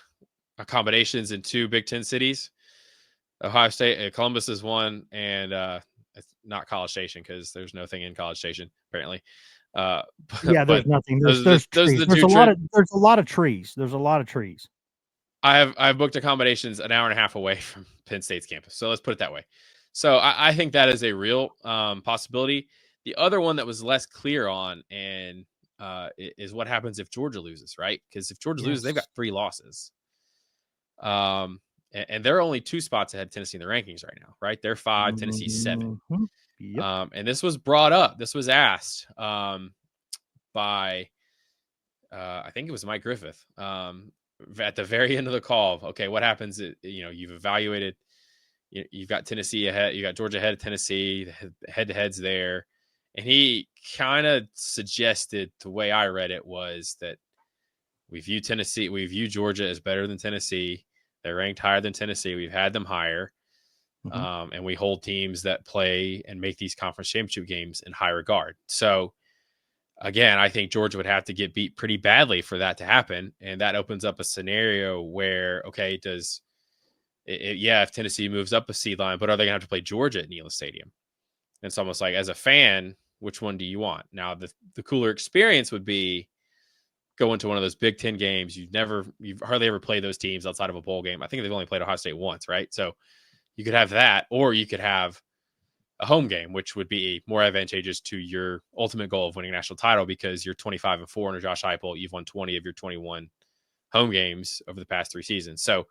accommodations in 2 Big Ten cities. Ohio State, Columbus is one, and it's not College Station because there's no thing in College Station apparently. There's nothing. There's trees. There's a lot of trees. There's a lot of trees. I've booked accommodations an hour and a half away from Penn State's campus. So let's put it that way. So I think that is a real possibility. The other one that was less clear on and is what happens if Georgia loses, right? Because if Georgia loses, they've got 3 losses. And they're only 2 spots ahead of Tennessee in the rankings right now, right? They're 5, Tennessee's 7. Yep. And this was brought up. This was asked by, I think it was Mike Griffith at the very end of the call. Okay, what happens? You've evaluated. You've got Tennessee ahead. You got Georgia ahead of Tennessee. Head-to-heads there, and he kind of suggested, the way I read it, was that we view Georgia as better than Tennessee. They're ranked higher than Tennessee. We've had them higher. And we hold teams that play and make these conference championship games in high regard. So, again, I think Georgia would have to get beat pretty badly for that to happen. And that opens up a scenario where, okay, if Tennessee moves up a seed line, but are they going to have to play Georgia at Neyland Stadium? And it's almost like, as a fan, which one do you want? Now, the cooler experience would be going to one of those Big Ten games. You've hardly ever played those teams outside of a bowl game. I think they've only played Ohio State once, right? So you could have that, or you could have a home game, which would be more advantageous to your ultimate goal of winning a national title because you're 25-4 under Josh Heupel. You've won 20 of your 21 home games over the past 3 seasons. So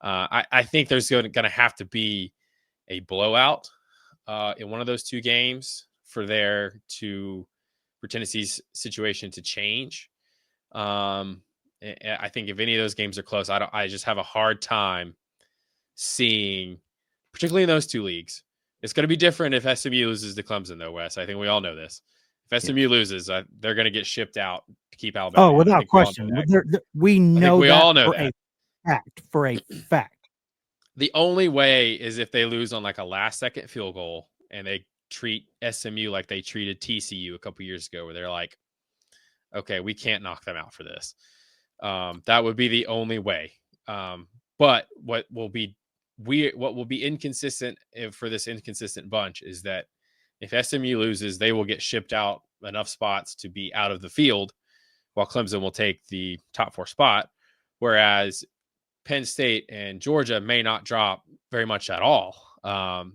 I think there's going to have to be a blowout in one of those 2 games for Tennessee's situation to change. I think if any of those games are close, I just have a hard time seeing particularly in those two leagues. It's going to be different if SMU loses to Clemson, though, Wes. I think we all know this. If SMU loses, they're going to get shipped out to keep Alabama. Oh, without question. We know we that all know for that. For a fact. The only way is if they lose on like a last-second field goal and they treat SMU like they treated TCU a couple years ago, where they're like, okay, we can't knock them out for this. That would be the only way. But what will be inconsistent for this inconsistent bunch is that if SMU loses, they will get shipped out enough spots to be out of the field, while Clemson will take the top 4 spot. Whereas Penn State and Georgia may not drop very much at all. And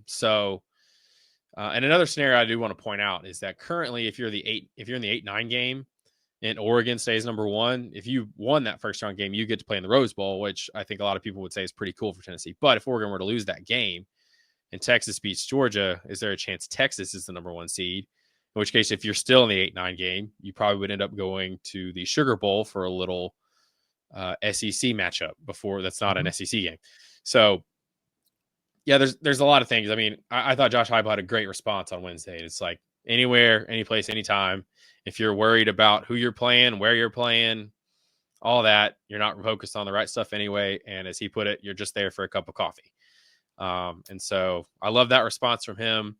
another scenario I do want to point out is that currently, if you're in the 8-9 game and Oregon stays number 1, if you won that first round game, you get to play in the Rose Bowl, which I think a lot of people would say is pretty cool for Tennessee. But if Oregon were to lose that game and Texas beats Georgia, is there a chance Texas is the number 1 seed? In which case, if you're still in the 8-9 game, you probably would end up going to the Sugar Bowl for a little SEC matchup before that's not an SEC game. So yeah, there's a lot of things. I mean, I thought Josh Heupel had a great response on Wednesday. It's like anywhere, any place, anytime. If you're worried about who you're playing, where you're playing, all that, you're not focused on the right stuff anyway. And as he put it, you're just there for a cup of coffee. And so I love that response from him.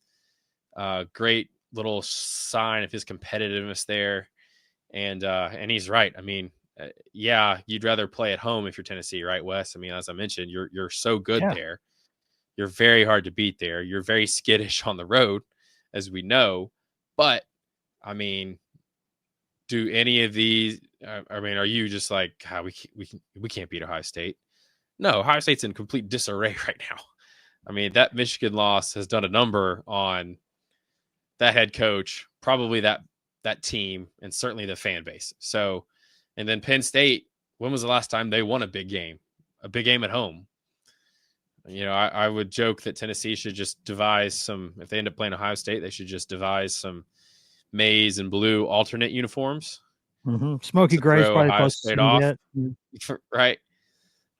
Great little sign of his competitiveness there. And he's right. I mean, yeah, you'd rather play at home if you're Tennessee, right, Wes? I mean, as I mentioned, you're so good there. You're very hard to beat there. You're very skittish on the road, as we know. But I mean, do any of these? I mean, are you just like, we can't beat Ohio State? No, Ohio State's in complete disarray right now. I mean, that Michigan loss has done a number on that head coach, probably that team, and certainly the fan base. So, and then Penn State, when was the last time they won a big game at home? You know, I would joke that Tennessee should just devise some, if they end up playing Ohio State, they should just devise some maize and blue alternate uniforms. Mm-hmm. Smoky Gray's probably close to off, right?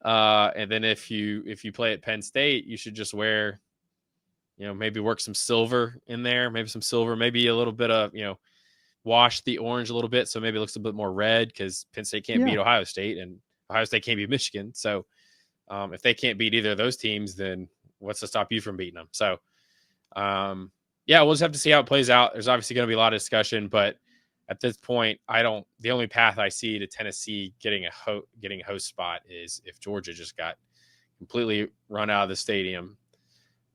And then if you play at Penn State, you should just wear, you know, maybe work some silver in there, maybe a little bit of, you know, wash the orange a little bit so maybe it looks a bit more red, because Penn State can't beat Ohio State and Ohio State can't beat Michigan. So if they can't beat either of those teams, then what's to stop you from beating them? So, yeah, we'll just have to see how it plays out. There's obviously going to be a lot of discussion, but at this point, the only path I see to Tennessee getting a host spot is if Georgia just got completely run out of the stadium,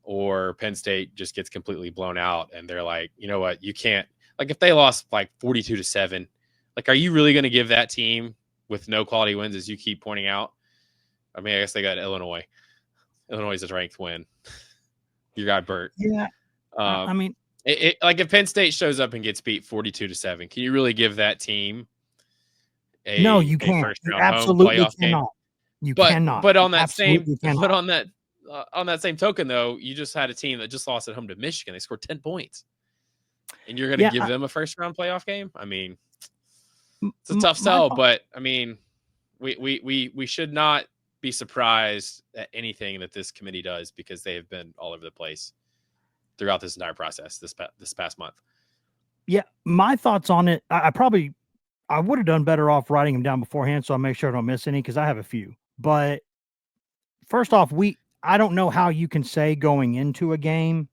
or Penn State just gets completely blown out and they're like, you know what, you can't, like if they lost like 42-7, like, are you really going to give that team with no quality wins, as you keep pointing out? I mean, I guess they got Illinois. Illinois is a ranked win. Your guy Burt. Yeah. I mean, like if Penn State shows up and gets beat 42-7, can you really give that team no, you can't. You absolutely cannot. You cannot. But on that same token, though, you just had a team that just lost at home to Michigan. They scored 10 points, and you're going to give them a first round playoff game. I mean, it's a tough sell, but I mean, we should not be surprised at anything that this committee does, because they have been all over the place throughout this entire process this past month. Yeah, my thoughts on it, I would have done better off writing them down beforehand, so I make sure I don't miss any, because I have a few. But first off, I don't know how you can say going into a game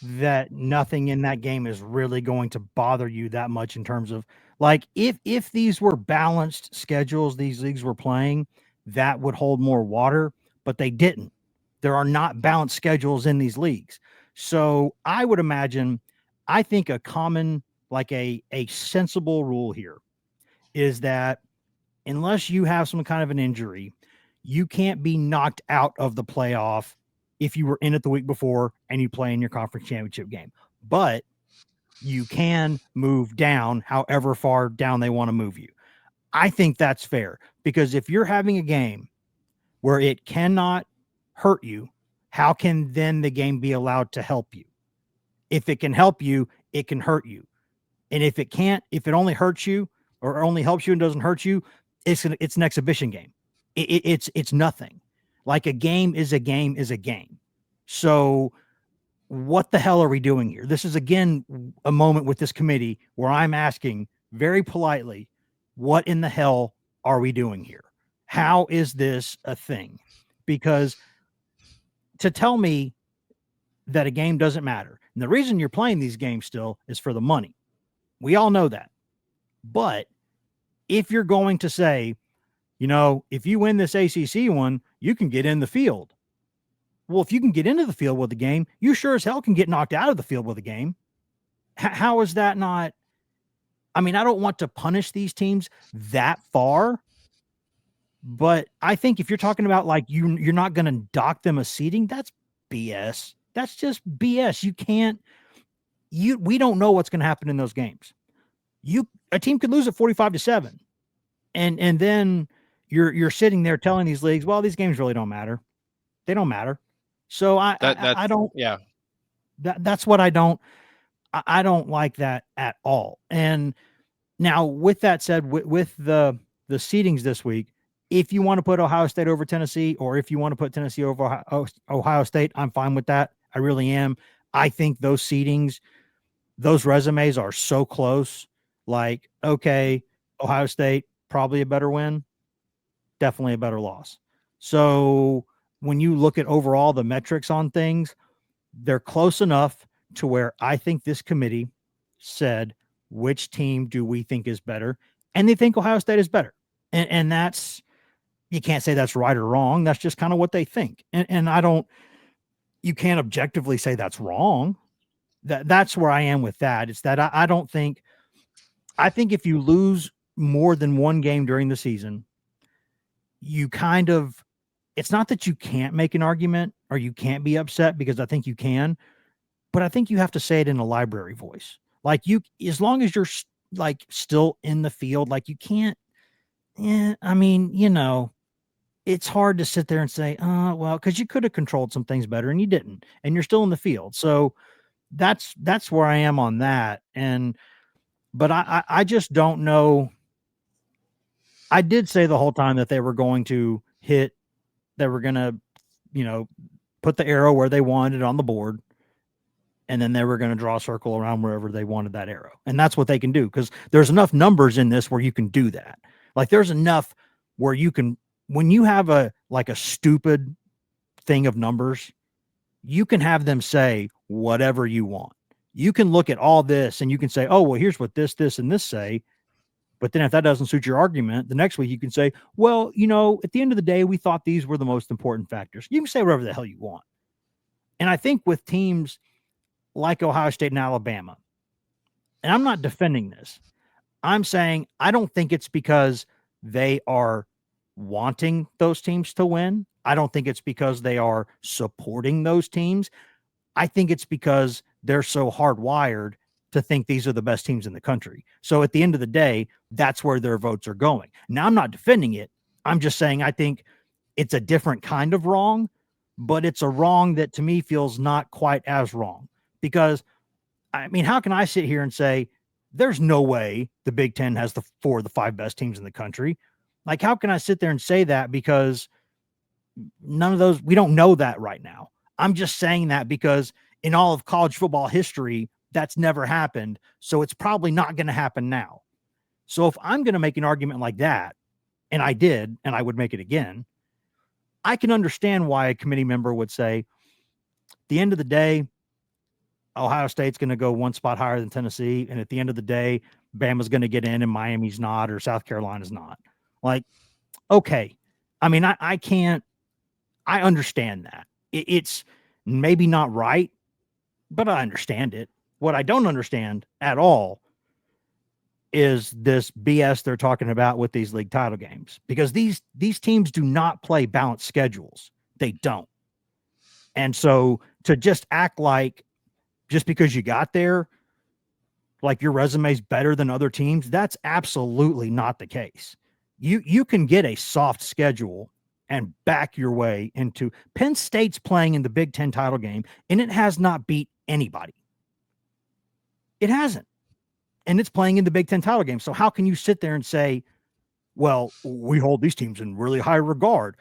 that nothing in that game is really going to bother you that much, in terms of, like, if these were balanced schedules these leagues were playing, that would hold more water, but they didn't. There are not balanced schedules in these leagues. So I would imagine, I think a common, like a sensible rule here is that unless you have some kind of an injury, you can't be knocked out of the playoff if you were in it the week before and you play in your conference championship game. But you can move down however far down they want to move you. I think that's fair, because if you're having a game where it cannot hurt you, how can then the game be allowed to help you? If it can help you, it can hurt you. And if it can't, if it only hurts you or only helps you and doesn't hurt you, it's an exhibition game. It's nothing. Like a game is a game is a game. So what the hell are we doing here? This is, again, a moment with this committee where I'm asking very politely, what in the hell are we doing here? How is this a thing? Because to tell me that a game doesn't matter, and the reason you're playing these games still is for the money. We all know that. But if you're going to say, if you win this ACC one, you can get in the field. Well, if you can get into the field with the game, you sure as hell can get knocked out of the field with a game. How is that not? I mean, I don't want to punish these teams that far, but I think if you're talking about like you're not going to dock them a seeding, that's BS. That's just BS. You can't. We don't know what's going to happen in those games. A team could lose at 45-7, and then you're sitting there telling these leagues, well, these games really don't matter. They don't matter. So I don't. Yeah. That's what I don't like that at all. And now, with that said, with the seedings this week, if you want to put Ohio State over Tennessee, or if you want to put Tennessee over Ohio State, I'm fine with that. I really am. I think those seedings, those resumes are so close. Like, okay, Ohio State, probably a better win, definitely a better loss. So when you look at overall the metrics on things, they're close enough to where I think this committee said, which team do we think is better? And they think Ohio State is better. And that's, you can't say that's right or wrong. That's just kind of what they think. And you can't objectively say that's wrong. That's where I am with that. It's that I think if you lose more than one game during the season, you kind of, it's not that you can't make an argument or you can't be upset, because I think you can, but I think you have to say it in a library voice. Like, as long as you're like still in the field, like you can't, I mean, it's hard to sit there and say, well, because you could have controlled some things better and you didn't, and you're still in the field. So that's where I am on that. But I just don't know. I did say the whole time that they were going to put the arrow where they wanted on the board, and then they were going to draw a circle around wherever they wanted that arrow. And that's what they can do, because there's enough numbers in this where you can do that. Like, there's enough where you can, when you have a stupid thing of numbers, you can have them say whatever you want. You can look at all this and you can say, oh, well, here's what this, and this say. But then if that doesn't suit your argument, the next week you can say, well, at the end of the day, we thought these were the most important factors. You can say whatever the hell you want. And I think with teams like Ohio State and Alabama, and I'm not defending this, I'm saying I don't think it's because they are wanting those teams to win. I don't think it's because they are supporting those teams. I think it's because they're so hardwired to think these are the best teams in the country. So at the end of the day, that's where their votes are going. Now, I'm not defending it. I'm just saying I think it's a different kind of wrong, but it's a wrong that to me feels not quite as wrong. Because, I mean, how can I sit here and say there's no way the Big Ten has the 4 of the 5 best teams in the country? Like, how can I sit there and say that? Because none of those, we don't know that right now. I'm just saying that because in all of college football history, that's never happened. So it's probably not going to happen now. So if I'm going to make an argument like that, and I did, and I would make it again, I can understand why a committee member would say, at the end of the day, Ohio State's going to go one spot higher than Tennessee. And at the end of the day, Bama's going to get in and Miami's not, or South Carolina's not. Like, okay. I mean, I understand that. It's maybe not right, but I understand it. What I don't understand at all is this BS they're talking about with these league title games, because these teams do not play balanced schedules. They don't. And so to just act like just because you got there, like your resume is better than other teams, that's absolutely not the case. You can get a soft schedule and back your way into Penn State's playing in the Big Ten title game, and it has not beat anybody. It hasn't. And it's playing in the Big Ten title game. So how can you sit there and say, well, we hold these teams in really high regard?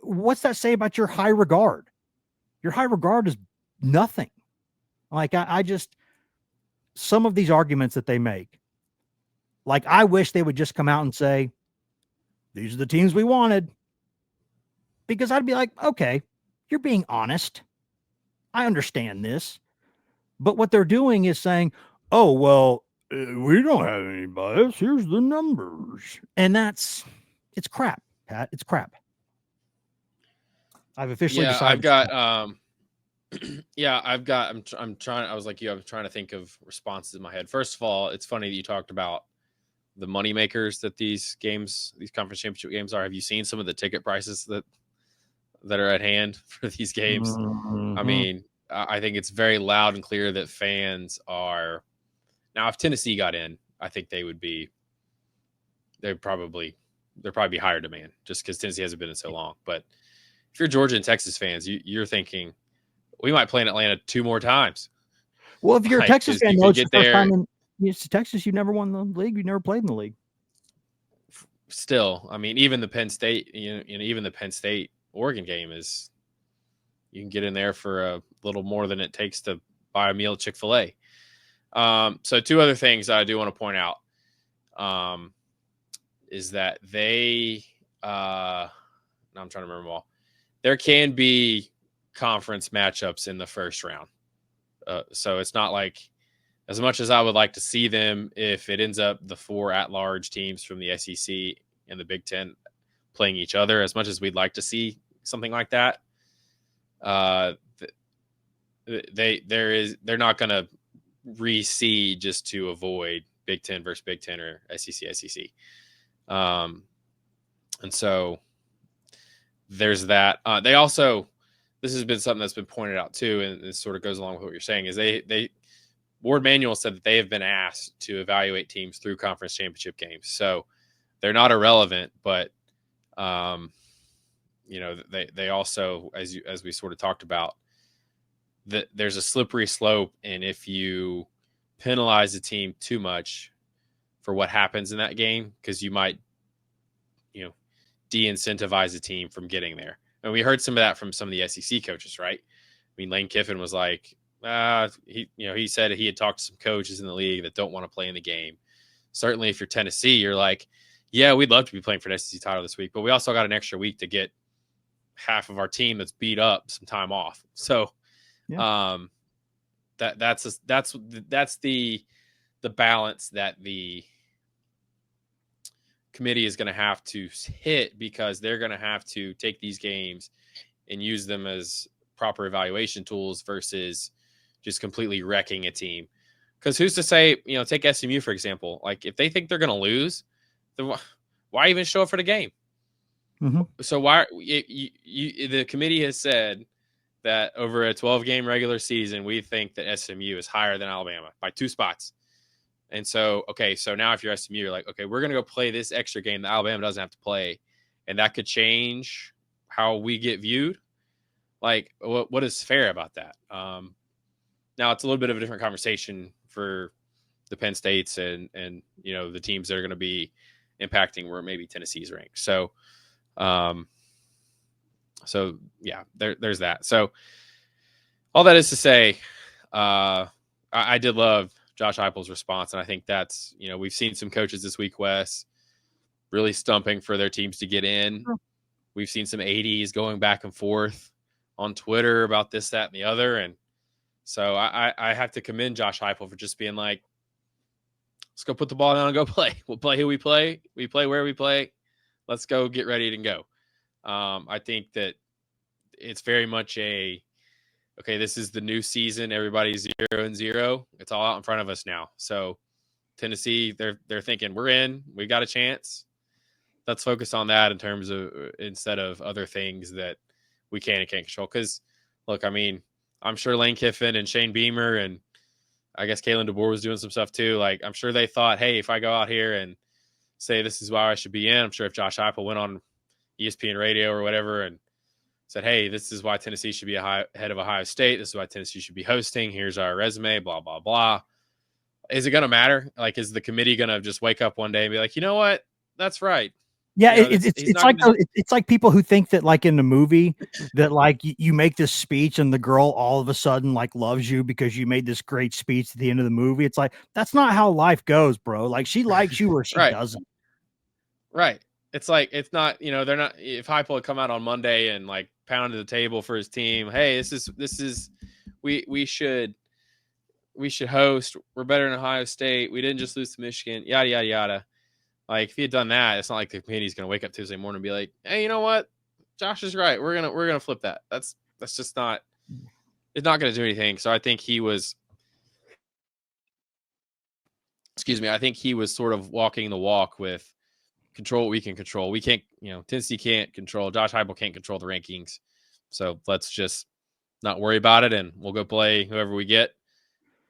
what's that say about your high regard? Your high regard is nothing. Like I just, some of these arguments that they make, like I wish they would just come out and say, these are the teams we wanted. Because I'd be like, okay, you're being honest. I understand this. But what they're doing is saying, oh, well, we don't have any bias. Here's the numbers. And it's crap, Pat. It's crap. I've officially decided. I'm trying. I was like you. I'm trying to think of responses in my head. First of all, it's funny that you talked about the money makers that these conference championship games are. Have you seen some of the ticket prices that are at hand for these games? Mm-hmm. I mean, I think it's very loud and clear that fans are now. If Tennessee got in, I think they'd probably be higher demand just because Tennessee hasn't been in so long. But if you're Georgia and Texas fans, you're thinking we might play in Atlanta 2 more times. Well, if you're a Texas fan, it's the first time in Texas, you never won the league. You never played in the league. Still, I mean, even the Penn State, even the Penn State Oregon game is, you can get in there for a little more than it takes to buy a meal at Chick-fil-A. So 2 other things that I do want to point out is that I'm trying to remember them all. There can be conference matchups in the first round. So it's not like, as much as I would like to see them, if it ends up the 4 at-large teams from the SEC and the Big Ten playing each other, as much as we'd like to see something like that, they're not going to reseed just to avoid Big Ten versus Big Ten or SEC. And so there's that. They also, this has been something that's been pointed out too, and it sort of goes along with what you're saying, is Ward Manuel said that they have been asked to evaluate teams through conference championship games. So they're not irrelevant, but they also, as we sort of talked about, that there's a slippery slope, and if you penalize a team too much for what happens in that game, because you might, de-incentivize a team from getting there. And we heard some of that from some of the SEC coaches, right? I mean, Lane Kiffin was like, he said he had talked to some coaches in the league that don't want to play in the game. Certainly, if you're Tennessee, you're like, yeah, we'd love to be playing for an SEC title this week, but we also got an extra week to get half of our team that's beat up some time off. So, yeah. That's the balance that the committee is going to have to hit, because they're going to have to take these games and use them as proper evaluation tools versus just completely wrecking a team. Because who's to say, take SMU, for example, like if they think they're going to lose, then why even show up for the game? Mm-hmm. So the committee has said that over a 12-game regular season, we think that SMU is higher than Alabama by 2 spots. And so, so now if you're SMU, you're like, okay, we're going to go play this extra game that Alabama doesn't have to play. And that could change how we get viewed. Like, what is fair about that? Now, it's a little bit of a different conversation for the Penn States and the teams that are going to be impacting where maybe Tennessee's ranked. So, yeah, there's that. So all that is to say, I did love Josh Heupel's response. And I think that's, we've seen some coaches this week, Wes, really stumping for their teams to get in. Sure. We've seen some 80s going back and forth on Twitter about this, that, and the other. And so I have to commend Josh Heupel for just being like, let's go put the ball down and go play. We'll play who we play. We play where we play. Let's go get ready to go. I think that it's very much okay, this is the new season. Everybody's 0-0. It's all out in front of us now. So Tennessee, they're thinking we're in. We got a chance. Let's focus on that in terms of instead of other things that we can and can't control. Because look, I mean, I'm sure Lane Kiffin and Shane Beamer and I guess Kalen DeBoer was doing some stuff too. Like, I'm sure they thought, hey, if I go out here and say this is why I should be in, I'm sure if Josh Heupel went on ESPN radio or whatever and said, hey, this is why Tennessee should be ahead of Ohio State. This is why Tennessee should be hosting. Here's our resume, blah, blah, blah. Is it going to matter? Like, is the committee going to just wake up one day and be like, you know what? That's right. Yeah, You know, it's not like gonna. it's like people who think that like in the movie that like you make this speech and the girl all of a sudden like loves you because you made this great speech at the end of the movie. It's like that's not how life goes, bro. Like she likes you or she Right. doesn't. Right. It's like it's not, you know, they're not. If Heupel had come out on Monday and like pounded the table for his team, hey, this is we should host. We're better than Ohio State. We didn't just lose to Michigan. Yada yada yada. Like if he had done that, it's not like the committee's going to wake up Tuesday morning and be like, hey, you know what? Josh is right. We're gonna flip that. That's just not. It's not going to do anything. So I think he was. Excuse me. I think he was sort of walking the walk with control what we can control. We can't, you know, Tennessee can't control. Josh Heupel can't control the rankings. So let's just not worry about it, and we'll go play whoever we get.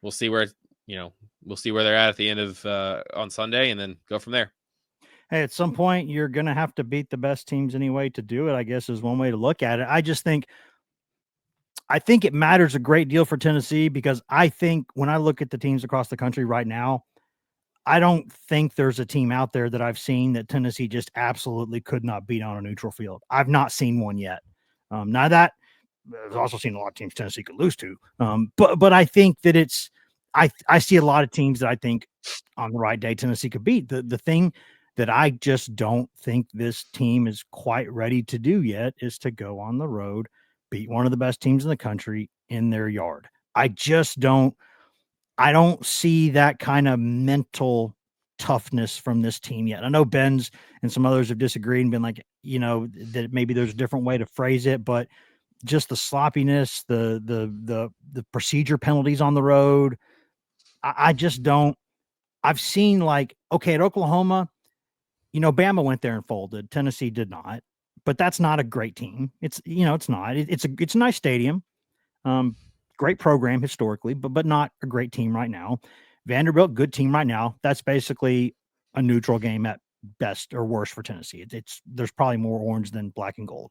We'll see where they're at the end of on Sunday, and then go from there. Hey, at some point you're gonna have to beat the best teams anyway to do it, I guess is one way to look at it. I think it matters a great deal for Tennessee because I think when I look at the teams across the country right now, I don't think there's a team out there that I've seen that Tennessee just absolutely could not beat on a neutral field. I've not seen one yet. Now that I've also seen a lot of teams Tennessee could lose to, but I think that I see a lot of teams that I think on the right day Tennessee could beat. The thing that I just don't think this team is quite ready to do yet is to go on the road, beat one of the best teams in the country in their yard. I don't see that kind of mental toughness from this team yet. I know Ben's and some others have disagreed and been like, you know, that maybe there's a different way to phrase it, but just the sloppiness, the procedure penalties on the road. I just don't. I've seen like, okay, at Oklahoma, you know, Bama went there and folded. Tennessee did not, but that's not a great team. It's, you know, it's not. It's a nice stadium. Great program historically, but not a great team right now. Vanderbilt, good team right now. That's basically a neutral game at best or worst for Tennessee. There's probably more orange than black and gold.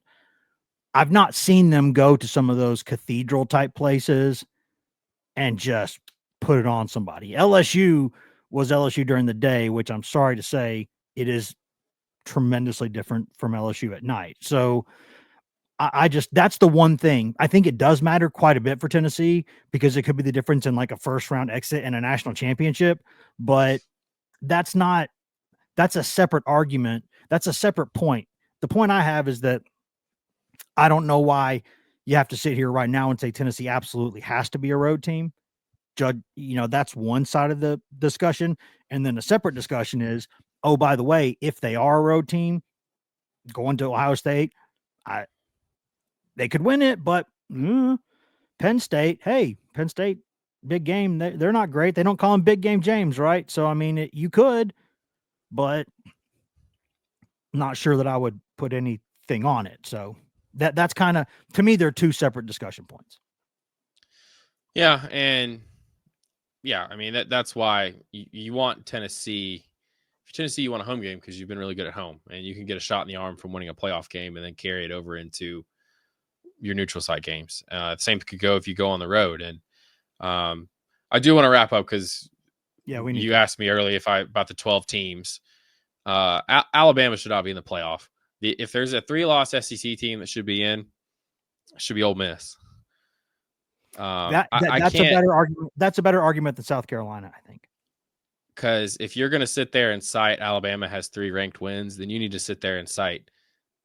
I've not seen them go to some of those cathedral type places and just put it on somebody. LSU was LSU during the day, which I'm sorry to say it is tremendously different from LSU at night. So I just, that's the one thing. I think it does matter quite a bit for Tennessee because it could be the difference in like a first round exit and a national championship, but that's a separate argument. That's a separate point. The point I have is that I don't know why you have to sit here right now and say Tennessee absolutely has to be a road team. Judge, you know, that's one side of the discussion. And then a separate discussion is, oh, by the way, if they are a road team going to Ohio State, they could win it, but Penn State, big game. They're not great. They don't call him Big Game James, right? So, I mean, you could, but not sure that I would put anything on it. So that's kind of, to me, they're two separate discussion points. Yeah, and yeah, I mean that's why you want Tennessee. For Tennessee, you want a home game because you've been really good at home, and you can get a shot in the arm from winning a playoff game and then carry it over into your neutral site games. The same could go if you go on the road. And I do want to wrap up because you asked me early about the 12 teams. Alabama should not be in the playoff. If there's a 3-loss SEC team that should be in, it should be Ole Miss. That's a better argument. That's a better argument than South Carolina, I think. Because if you're going to sit there and cite Alabama has 3 ranked wins, then you need to sit there and cite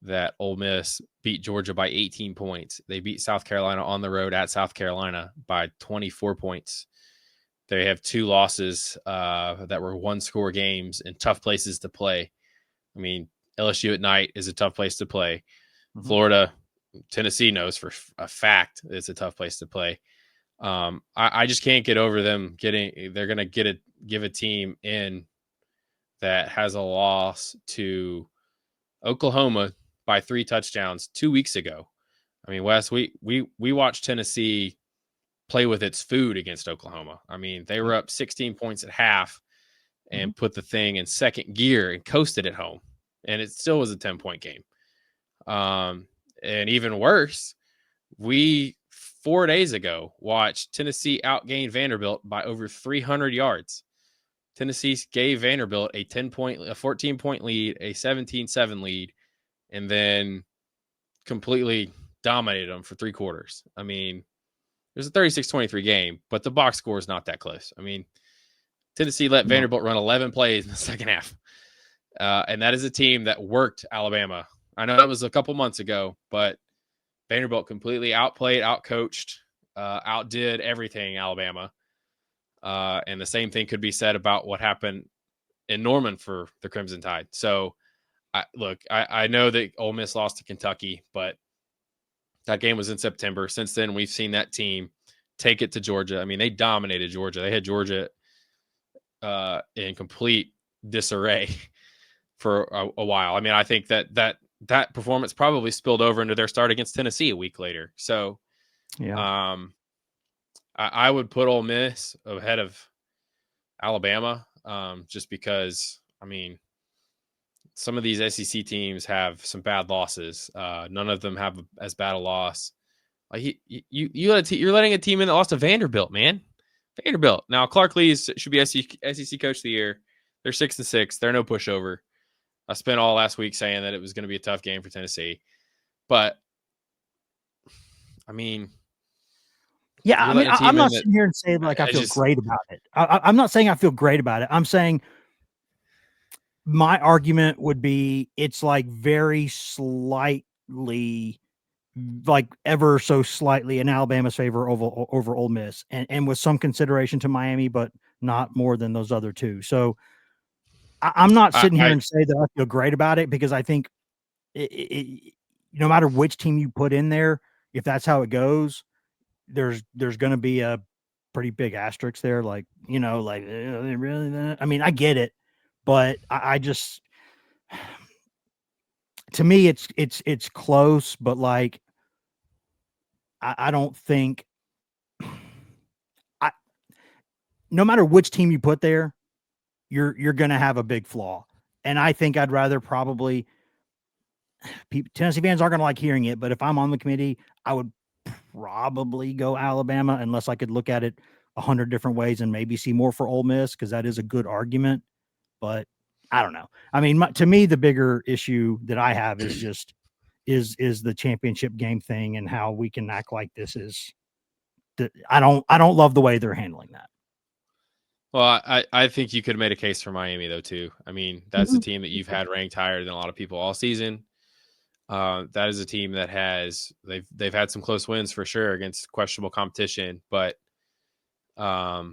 that Ole Miss beat Georgia by 18 points. They beat South Carolina on the road at South Carolina by 24 points. They have 2 losses that were 1-score games in tough places to play. I mean, LSU at night is a tough place to play. Mm-hmm. Florida, Tennessee knows for a fact it's a tough place to play. I just can't get over them they're going to give a team in that has a loss to Oklahoma by 3 touchdowns 2 weeks ago. I mean, Wes, we watched Tennessee play with its food against Oklahoma. I mean, they were up 16 points at half and put the thing in second gear and coasted at home. And it still was a 10-point game. And even worse, we 4 days ago watched Tennessee outgain Vanderbilt by over 300 yards. Tennessee gave Vanderbilt a 14-point lead, a 17-7 lead, and then completely dominated them for 3 quarters. I mean, it was a 36-23 game, but the box score is not that close. I mean, Tennessee let Vanderbilt run 11 plays in the second half. And that is a team that worked Alabama. I know that was a couple months ago, but Vanderbilt completely outplayed, outcoached, outdid everything Alabama. And the same thing could be said about what happened in Norman for the Crimson Tide. So, I know that Ole Miss lost to Kentucky, but that game was in September. Since then, we've seen that team take it to Georgia. I mean, they dominated Georgia. They had Georgia in complete disarray for a while. I mean, I think that performance probably spilled over into their start against Tennessee a week later. So, Yeah. I would put Ole Miss ahead of Alabama, just because, I mean, some of these SEC teams have some bad losses. None of them have as bad a loss. You're letting a team in that lost to Vanderbilt, man. Vanderbilt. Now, Clark Lee should be SEC Coach of the Year. They're 6-6. They're no pushover. I spent all last week saying that it was going to be a tough game for Tennessee. But, I mean... Yeah, I mean, I'm not sitting here and saying like I feel great about it. I'm not saying I feel great about it. I'm saying my argument would be it's like very slightly, like ever so slightly in Alabama's favor over Ole Miss, and with some consideration to Miami, but not more than those other two. So I'm not sitting here and say that I feel great about it, because I think no matter which team you put in there, if that's how it goes, there's going to be a pretty big asterisk there. Like, like, they really, I mean, I get it, but I just, to me, it's close, but like, I don't think no matter which team you put there, you're going to have a big flaw. And I think I'd rather probably, Tennessee fans aren't going to like hearing it, but if I'm on the committee, I would probably go Alabama, unless I could look at it 100 different ways and maybe see more for Ole Miss, because that is a good argument. But I don't know. I mean, to me, the bigger issue that I have is just is the championship game thing, and how we can act like this is. I don't love the way they're handling that. Well, I think you could have made a case for Miami though too. I mean, that's a team that you've had ranked higher than a lot of people all season. That is a team that they've had some close wins for sure against questionable competition, but I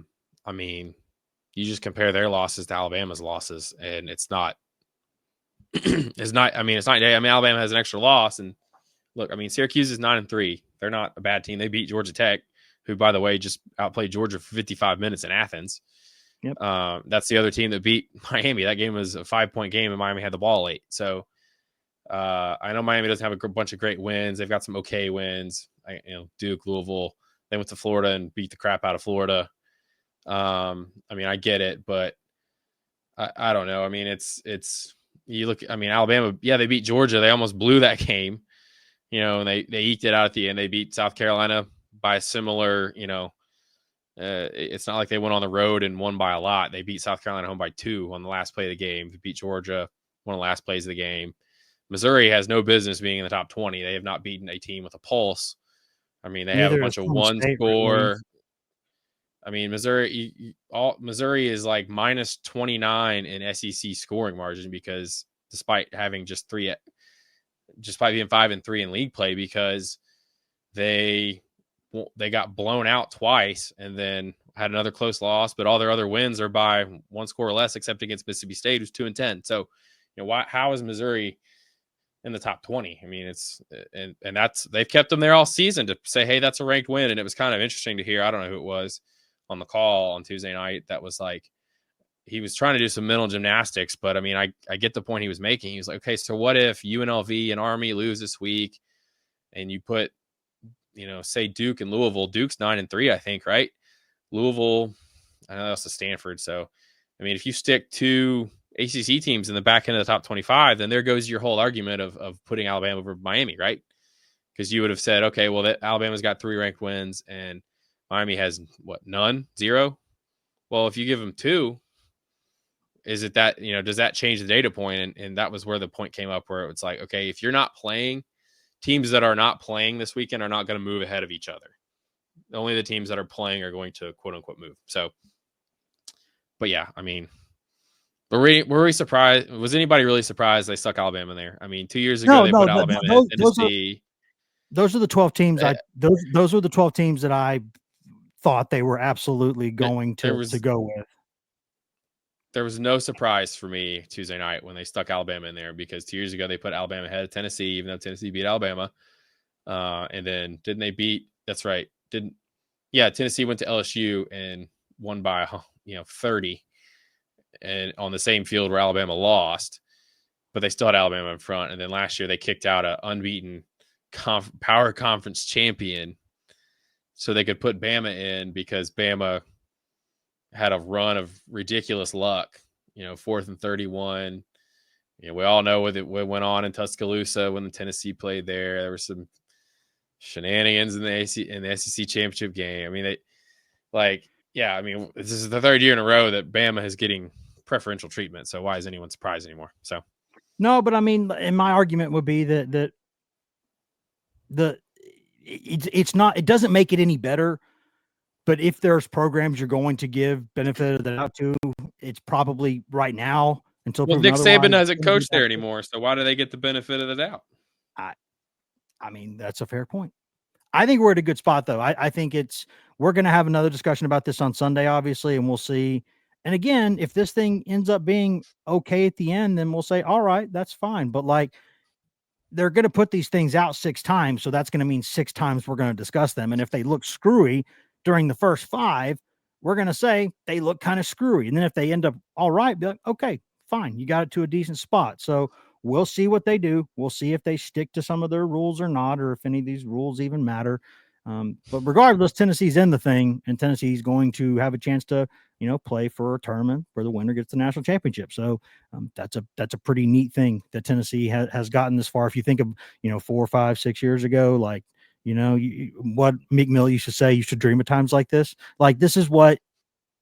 mean, you just compare their losses to Alabama's losses, and it's not. It's not. I mean, it's not. I mean, Alabama has an extra loss, and look, I mean, Syracuse is 9-3. They're not a bad team. They beat Georgia Tech, who, by the way, just outplayed Georgia for 55 minutes in Athens. Yep. That's the other team that beat Miami. That game was a 5-point game, and Miami had the ball late. So. I know Miami doesn't have a bunch of great wins. They've got some okay wins. Duke, Louisville. They went to Florida and beat the crap out of Florida. I mean, I get it, but I don't know. I mean, it's you look. I mean, Alabama. Yeah, they beat Georgia. They almost blew that game. And they eked it out at the end. They beat South Carolina by a similar. It's not like they went on the road and won by a lot. They beat South Carolina home by 2 on the last play of the game. They beat Georgia, one of the last plays of the game. Missouri has no business being in the top 20. They have not beaten a team with a pulse. I mean, they have a bunch of one score. I mean, Missouri is like minus 29 in SEC scoring margin, because despite being 5-3 in league play, because they got blown out twice and then had another close loss, but all their other wins are by 1 score or less, except against Mississippi State, who's 2-10. So, how is Missouri in the top 20? I mean, and that's, they've kept them there all season to say, hey, that's a ranked win. And it was kind of interesting to hear. I don't know who it was on the call on Tuesday night that was like, he was trying to do some mental gymnastics, but I mean, I get the point he was making. He was like, okay, so what if UNLV and Army lose this week, and you put, say Duke and Louisville? Duke's 9-3, I think, right? Louisville, I know that's a Stanford. So, I mean, if you stick 2 ACC teams in the back end of the top 25, then there goes your whole argument of putting Alabama over Miami, right? Because you would have said, okay, well, Alabama's got 3 ranked wins and Miami has what? None? 0? Well, if you give them 2, is it that, does that change the data point? And that was where the point came up, where it's like, okay, if you're not playing, teams that are not playing this weekend are not going to move ahead of each other. Only the teams that are playing are going to quote unquote move. So, but yeah, I mean, were we surprised? Was anybody really surprised they stuck Alabama in there? I mean, 2 years ago, they put Alabama in Tennessee. Those are the 12 teams. Those were the 12 teams that I thought they were absolutely going to go with. There was no surprise for me Tuesday night when they stuck Alabama in there, because 2 years ago they put Alabama ahead of Tennessee, even though Tennessee beat Alabama. And then didn't they beat? That's right. Tennessee went to LSU and won by 30, and on the same field where Alabama lost, but they still had Alabama in front. And then last year they kicked out an unbeaten power conference champion so they could put Bama in, because Bama had a run of ridiculous luck, 4th and 31. We all know what went on in Tuscaloosa when the Tennessee played there. There were some shenanigans in the SEC championship game. I mean, this is the third year in a row that Bama is getting preferential treatment. So why is anyone surprised anymore? So no, but I mean, and my argument would be that it's not, it doesn't make it any better. But if there's programs you're going to give benefit of the doubt to, it's probably right now until. Well, Nick Saban doesn't coach there anymore, so why do they get the benefit of the doubt? I mean, that's a fair point. I think we're at a good spot, though. I think we're going to have another discussion about this on Sunday, obviously, and we'll see. And again, if this thing ends up being okay at the end, then we'll say, all right, that's fine. But they're going to put these things out 6 times, so that's going to mean 6 times we're going to discuss them. And if they look screwy during the first 5, we're going to say they look kind of screwy. And then if they end up all right, be like, okay, fine, you got it to a decent spot. So we'll see what they do. We'll see if they stick to some of their rules or not, or if any of these rules even matter. But regardless, Tennessee's in the thing, and Tennessee's going to have a chance to, play for a tournament where the winner gets the national championship. So that's a pretty neat thing that Tennessee has gotten this far. If you think of, 4, 5, 6 years ago, what Meek Mill used to say, you should dream of times like this. This is what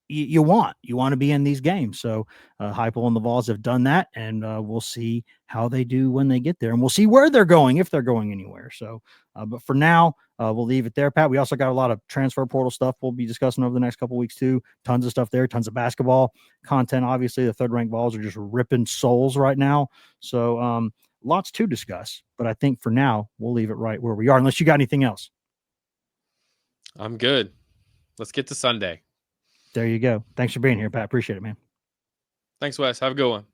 you want. You want to be in these games. So Heupel and the Vols have done that, and we'll see how they do when they get there, and we'll see where they're going, if they're going anywhere. So, but for now, we'll leave it there, Pat. We also got a lot of transfer portal stuff we'll be discussing over the next couple of weeks too. Tons of stuff there, tons of basketball content. Obviously, the third-ranked Vols are just ripping souls right now. So lots to discuss, but I think for now, we'll leave it right where we are, unless you got anything else. I'm good. Let's get to Sunday. There you go. Thanks for being here, Pat. Appreciate it, man. Thanks, Wes. Have a good one.